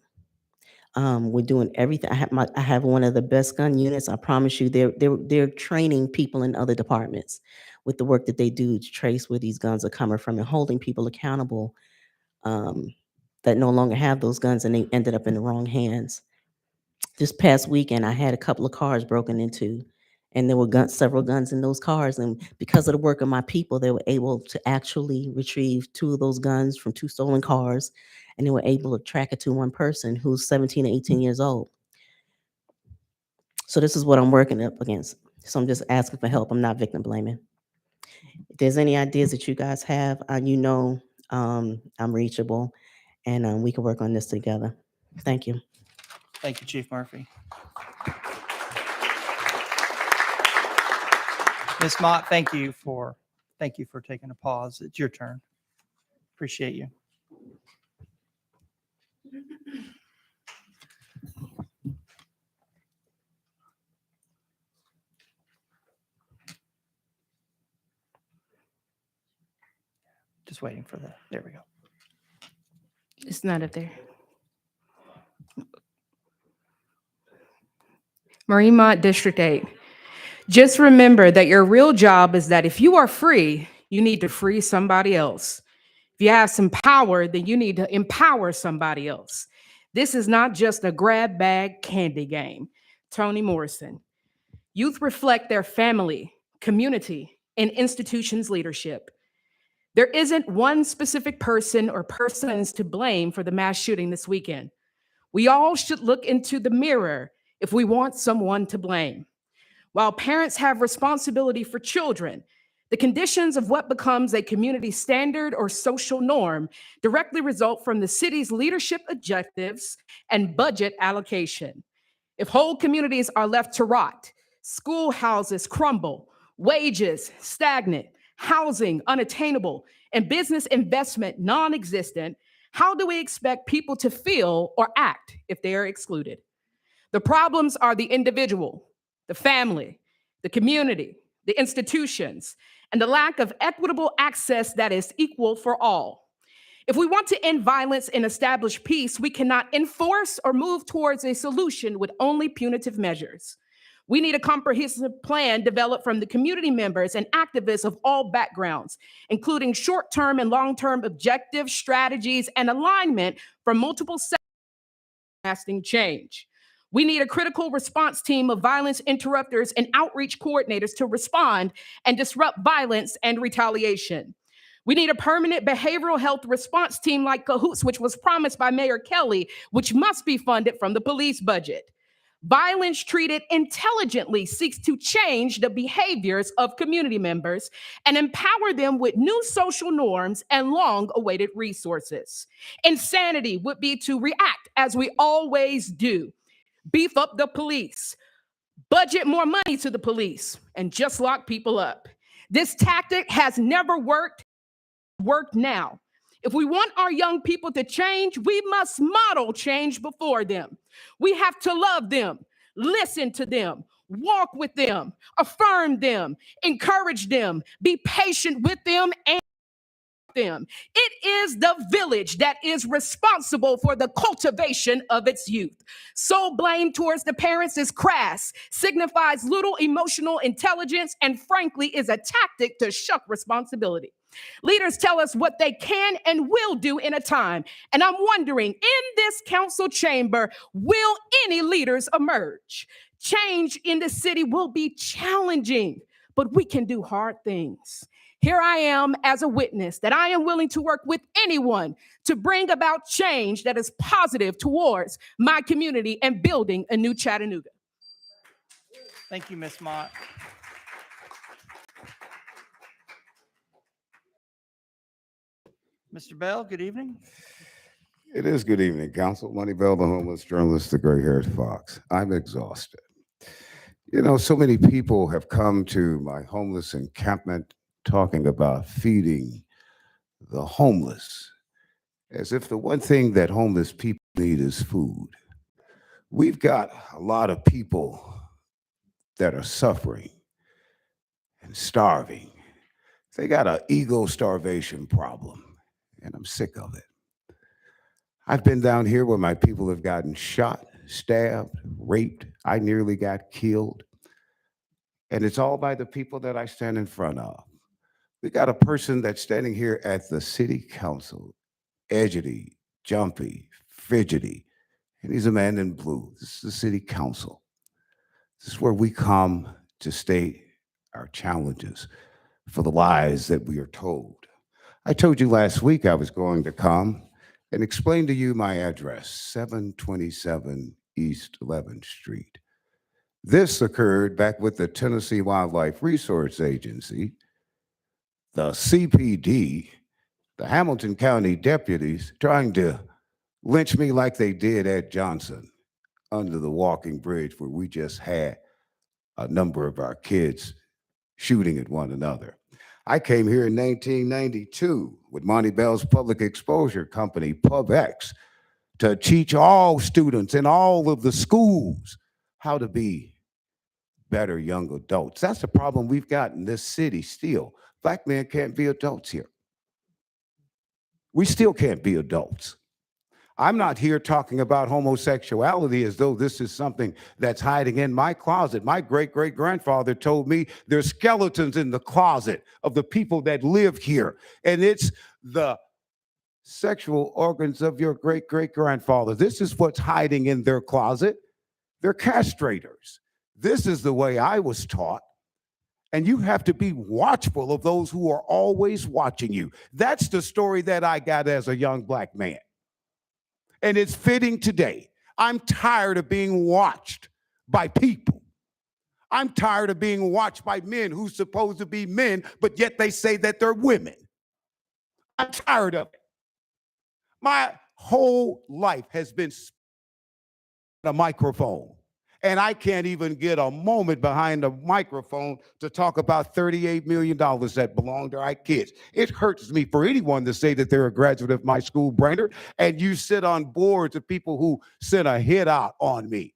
We're doing everything. I have one of the best gun units. I promise you, they're training people in other departments with the work that they do to trace where these guns are coming from and holding people accountable that no longer have those guns and they ended up in the wrong hands. This past weekend, I had a couple of cars broken into, and there were several guns in those cars. And because of the work of my people, they were able to actually retrieve 2 of those guns from 2 stolen cars, and they were able to track it to one person who's 17 or 18 years old. So this is what I'm working up against. So I'm just asking for help. I'm not victim blaming. If there's any ideas that you guys have, I'm reachable, and we can work on this together. Thank you. Thank you, Chief Murphy. Ms. Mott, thank you for taking a pause. It's your turn. Appreciate you. Just waiting for there we go. It's not up there. Marie Mott, District 8. Just remember that your real job is that if you are free, you need to free somebody else. If you have some power, then you need to empower somebody else. This is not just a grab bag candy game. Toni Morrison. Youth reflect their family, community, and institutions' leadership. There isn't one specific person or persons to blame for the mass shooting this weekend. We all should look into the mirror if we want someone to blame. While parents have responsibility for children, the conditions of what becomes a community standard or social norm directly result from the city's leadership objectives and budget allocation. If whole communities are left to rot, schoolhouses crumble, wages stagnant, housing unattainable, and business investment non-existent, how do we expect people to feel or act if they are excluded? The problems are the individual, the family, the community, the institutions, and the lack of equitable access that is equal for all. If we want to end violence and establish peace, we cannot enforce or move towards a solution with only punitive measures. We need a comprehensive plan developed from the community members and activists of all backgrounds, including short-term and long-term objectives, strategies, and alignment from multiple sectors lasting change. We need a critical response team of violence interrupters and outreach coordinators to respond and disrupt violence and retaliation. We need a permanent behavioral health response team like Cahoots, which was promised by Mayor Kelly, which must be funded from the police budget. Violence treated intelligently seeks to change the behaviors of community members and empower them with new social norms and long-awaited resources. Insanity would be to react as we always do. Beef up the police, budget more money to the police, and just lock people up. This tactic has never worked now. If we want our young people to change, we must model change before them. We have to love them, listen to them, walk with them, affirm them, encourage them, be patient with them, and them. It is the village that is responsible for the cultivation of its youth. So blame towards the parents is crass, signifies little emotional intelligence, and frankly is a tactic to shuck responsibility. Leaders tell us what they can and will do in a time. And I'm wondering, in this council chamber, will any leaders emerge? Change in the city will be challenging, but we can do hard things. Here I am as a witness that I am willing to work with anyone to bring about change that is positive towards my community and building a new Chattanooga. Thank you, Ms. Mott. Mr. Bell, good evening. It is good evening, Council. Money Bell, the homeless journalist, the gray-haired fox. I'm exhausted. You know, so many people have come to my homeless encampment talking about feeding the homeless, as if the one thing that homeless people need is food. We've got a lot of people that are suffering and starving. They got an ego starvation problem, and I'm sick of it. I've been down here where my people have gotten shot, stabbed, raped. I nearly got killed. And it's all by the people that I stand in front of. We got a person that's standing here at the city council, edgety, jumpy, fidgety, and he's a man in blue. This is the city council. This is where we come to state our challenges for the lies that we are told. I told you last week I was going to come and explain to you my address, 727 East 11th Street. This occurred back with the Tennessee Wildlife Resource Agency, the CPD, the Hamilton County deputies trying to lynch me like they did at Johnson under the walking bridge where we just had a number of our kids shooting at one another. I came here in 1992 with Monty Bell's public exposure company, PubX, to teach all students in all of the schools how to be better young adults. That's the problem we've got in this city still. Black men can't be adults here. We still can't be adults. I'm not here talking about homosexuality as though this is something that's hiding in my closet. My great-great-grandfather told me there's skeletons in the closet of the people that live here. And it's the sexual organs of your great-great-grandfather. This is what's hiding in their closet. They're castrators. This is the way I was taught. And you have to be watchful of those who are always watching you. That's the story that I got as a young Black man. And it's fitting today. I'm tired of being watched by people. I'm tired of being watched by men who's supposed to be men, but yet they say that they're women. I'm tired of it. My whole life has been a microphone. And I can't even get a moment behind a microphone to talk about $38 million that belong to our kids. It hurts me for anyone to say that they're a graduate of my school, Brainerd, and you sit on boards of people who sent a hit out on me.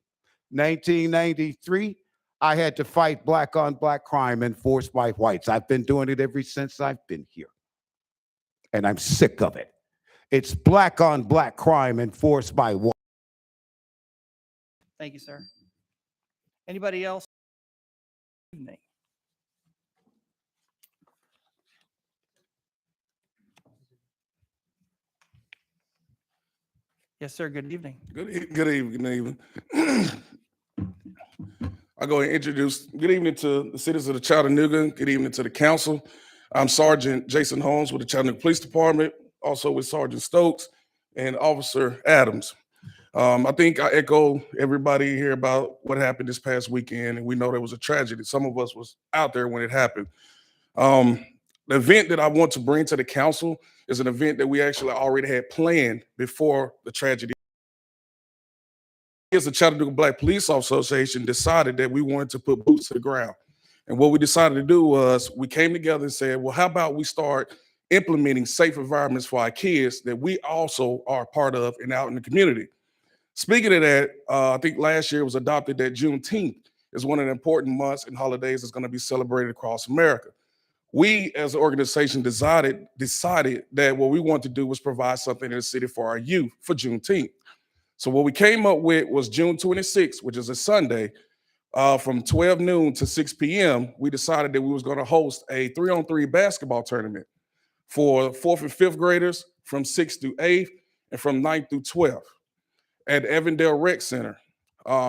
1993, I had to fight black-on-black crime enforced by whites. I've been doing it ever since I've been here. And I'm sick of it. It's black-on-black crime enforced by whites. Thank you, sir. Anybody else? Evening. Yes, sir. Good evening. Good evening. I'll go ahead and introduce. Good evening to the citizens of the Chattanooga. Good evening to the council. I'm Sergeant Jason Holmes with the Chattanooga Police Department, also with Sergeant Stokes and Officer Adams. I think I echo everybody here about what happened this past weekend, and we know there was a tragedy. Some of us was out there when it happened. The event that I want to bring to the council is an event that we actually already had planned before the tragedy. As the Chattanooga Black Police Association decided that we wanted to put boots to the ground. And what we decided to do was we came together and said, well, how about we start implementing safe environments for our kids that we also are part of and out in the community. Speaking of that, I think last year was adopted that Juneteenth is one of the important months and holidays that's going to be celebrated across America. We as an organization decided that what we wanted to do was provide something in the city for our youth for Juneteenth. So what we came up with was June 26th, which is a Sunday, from 12 noon to 6 p.m., we decided that we was going to host a 3-on-3 basketball tournament for 4th and 5th graders from 6th through 8th and from 9th through 12th at Avondale Rec Center.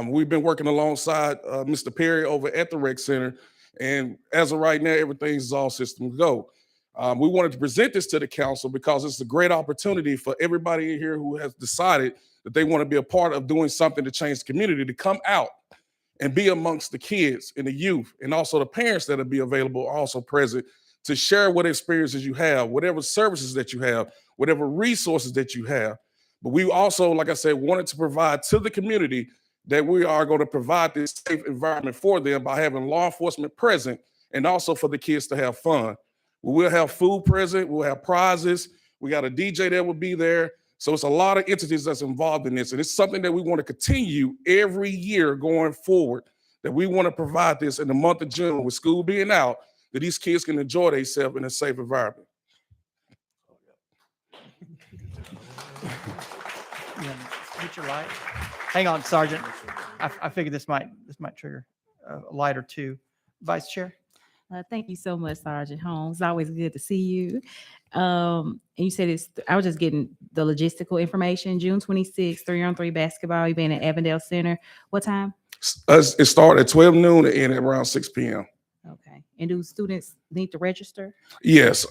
We've been working alongside Mr. Perry over at the Rec Center, and as of right now, everything's all systems go. We wanted to present this to the council because it's a great opportunity for everybody in here who has decided that they want to be a part of doing something to change the community to come out and be amongst the kids and the youth, and also the parents that will be available are also present to share what experiences you have, whatever services that you have, whatever resources that you have. But we also, like I said, wanted to provide to the community that we are going to provide this safe environment for them by having law enforcement present and also for the kids to have fun. We will have food present, we'll have prizes, we got a DJ that will be there. So it's a lot of entities that's involved in this. And it's something that we want to continue every year going forward, that we want to provide this in the month of June with school being out, that these kids can enjoy themselves in a safe environment. Hit your light. Hang on, Sergeant. I figured this might trigger a light or two. Vice Chair. Thank you so much, Sergeant Holmes. It's always good to see you. And you said I was just getting the logistical information. June 26th, 3-on-3 basketball event at Avondale Center. What time? It started at 12 noon and ended around 6 p.m. Okay. And do students need to register? Yes.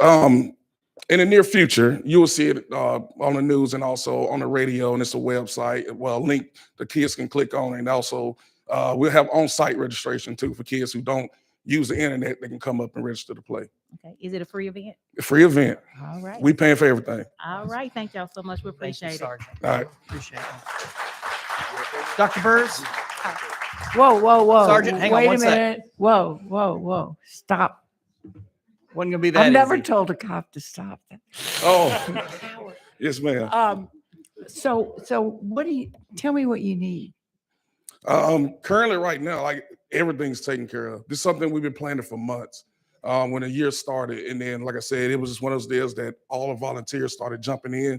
In the near future, you will see it on the news and also on the radio, and it's a website. Well, a link the kids can click on, and also we'll have on-site registration too for kids who don't use the internet. They can come up and register to play. Okay. Is it a free event? A free event. All right. We paying for everything. All right. Thank y'all so much. We appreciate it. Sergeant. All right. Appreciate it. Dr. Burrs. Whoa. Sergeant, hang on Wait one a sec. minute. Whoa. Stop. Wasn't gonna be that I've never easy. told a cop to stop that. Oh, yes, ma'am. So what do you, tell me what you need. Currently, right now, like everything's taken care of. This is something we've been planning for months. When the year started, and then, like I said, it was just one of those deals that all the volunteers started jumping in,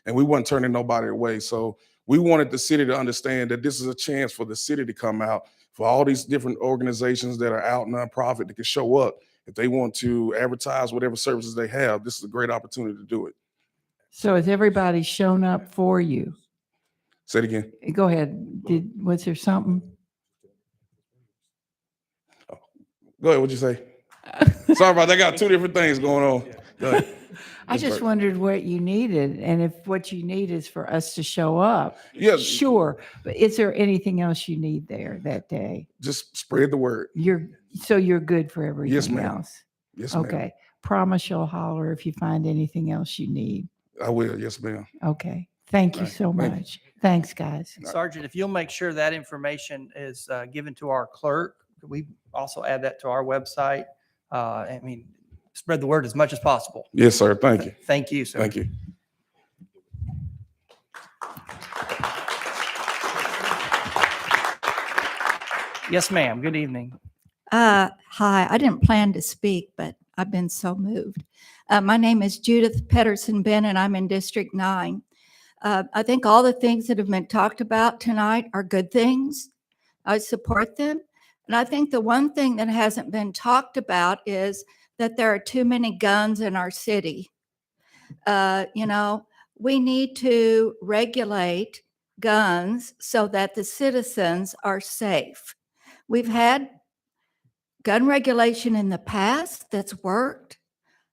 and we weren't turning nobody away. So we wanted the city to understand that this is a chance for the city to come out, for all these different organizations that are out, nonprofit, that can show up. If they want to advertise whatever services they have, this is a great opportunity to do it. So has everybody shown up for you? Say it again. Go ahead. Was there something? Go ahead. What'd you say? Sorry about that. I got two different things going on. Go ahead. I just wondered what you needed, and if what you need is for us to show up. Yeah. Sure. But is there anything else you need there that day? Just spread the word. You're good for everything Yes, ma'am. else? Yes, ma'am. Okay. Promise you'll holler if you find anything else you need. I will. Yes, ma'am. Okay. Thank you All right. so Thank you. much. Thanks, guys. Sergeant, if you'll make sure that information is given to our clerk, we also add that to our website. Spread the word as much as possible. Yes, sir. Thank you. Thank you, sir. Thank you. Yes, ma'am. Good evening. Hi, I didn't plan to speak, but I've been so moved. My name is Judith Pedersen Bennett. I'm in District 9. I think all the things that have been talked about tonight are good things. I support them. And I think the one thing that hasn't been talked about is that there are too many guns in our city. We need to regulate guns so that the citizens are safe. We've had gun regulation in the past that's worked.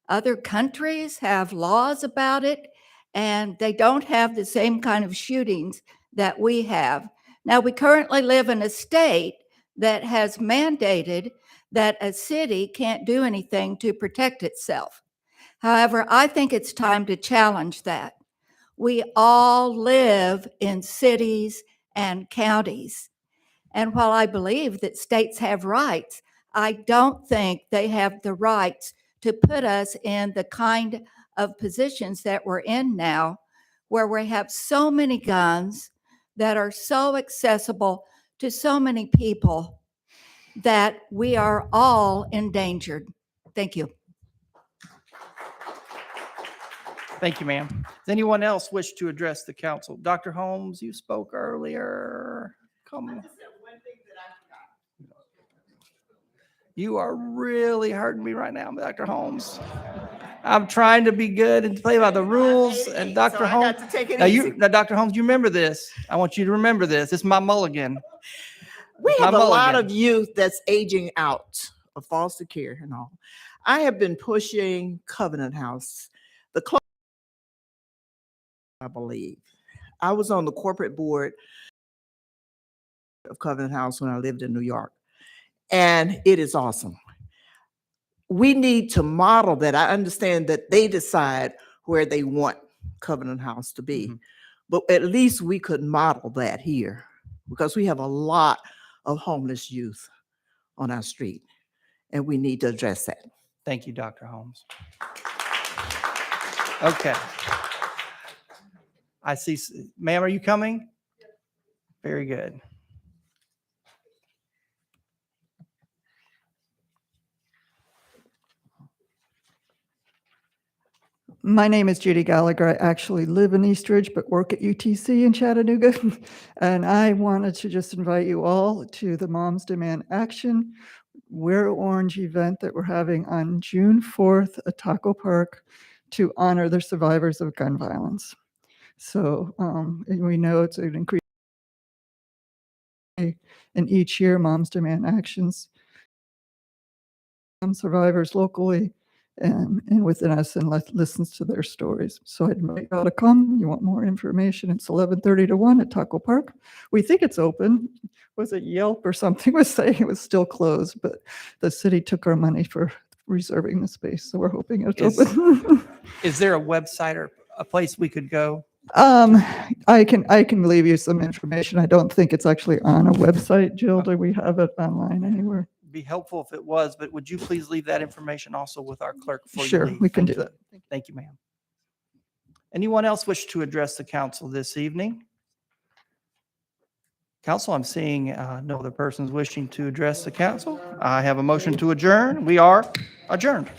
Other countries have laws about it, and they don't have the same kind of shootings that we have. Now, we currently live in a state that has mandated that a city can't do anything to protect itself. However, I think it's time to challenge that. We all live in cities and counties. And while I believe that states have rights, I don't think they have the rights to put us in the kind of positions that we're in now, where we have so many guns that are so accessible to so many people that we are all endangered. Thank you. Thank you, ma'am. Does anyone else wish to address the council? Dr. Holmes, you spoke earlier. Come on. You are really hurting me right now, Dr. Holmes. I'm trying to be good and play by the rules. And Dr. Holmes, now, Dr. Holmes, you remember this. I want you to remember this. It's my mulligan. We My have a lot mulligan. of youth that's aging out of foster care and all. I have been pushing Covenant House. The close, I believe. I was on the corporate board of Covenant House when I lived in New York, and it is awesome. We need to model that. I understand that they decide where they want Covenant House to be, but at least we could model that here, because we have a lot of homeless youth on our street, and we need to address that. Thank you, Dr. Holmes. Okay. I see, ma'am, are you coming? Very good. My name is Judy Gallagher. I actually live in Eastridge, but work at UTC in Chattanooga. And I wanted to just invite you all to the Moms Demand Action Wear Orange event that we're having on June 4th at Taco Park to honor the survivors of gun violence. So and we know it's an increase in each year, Moms Demand Actions survivors locally and within us, and listens to their stories. So I'd invite you all to come. You want more information? It's 11:30 to 1 at Taco Park. We think it's open. Was it Yelp or something was saying it was still closed, but the city took our money for reserving the space. So we're hoping it's open. Is there a website or a place we could go? I can leave you some information. I don't think it's actually on a website. Jill, do we have it online anywhere? Be helpful if it was, but would you please leave that information also with our clerk before you Sure, leave? we can Thank do you. that. Thank you, ma'am. Anyone else wish to address the council this evening? Council, I'm seeing no other persons wishing to address the council. I have a motion to adjourn. We are adjourned.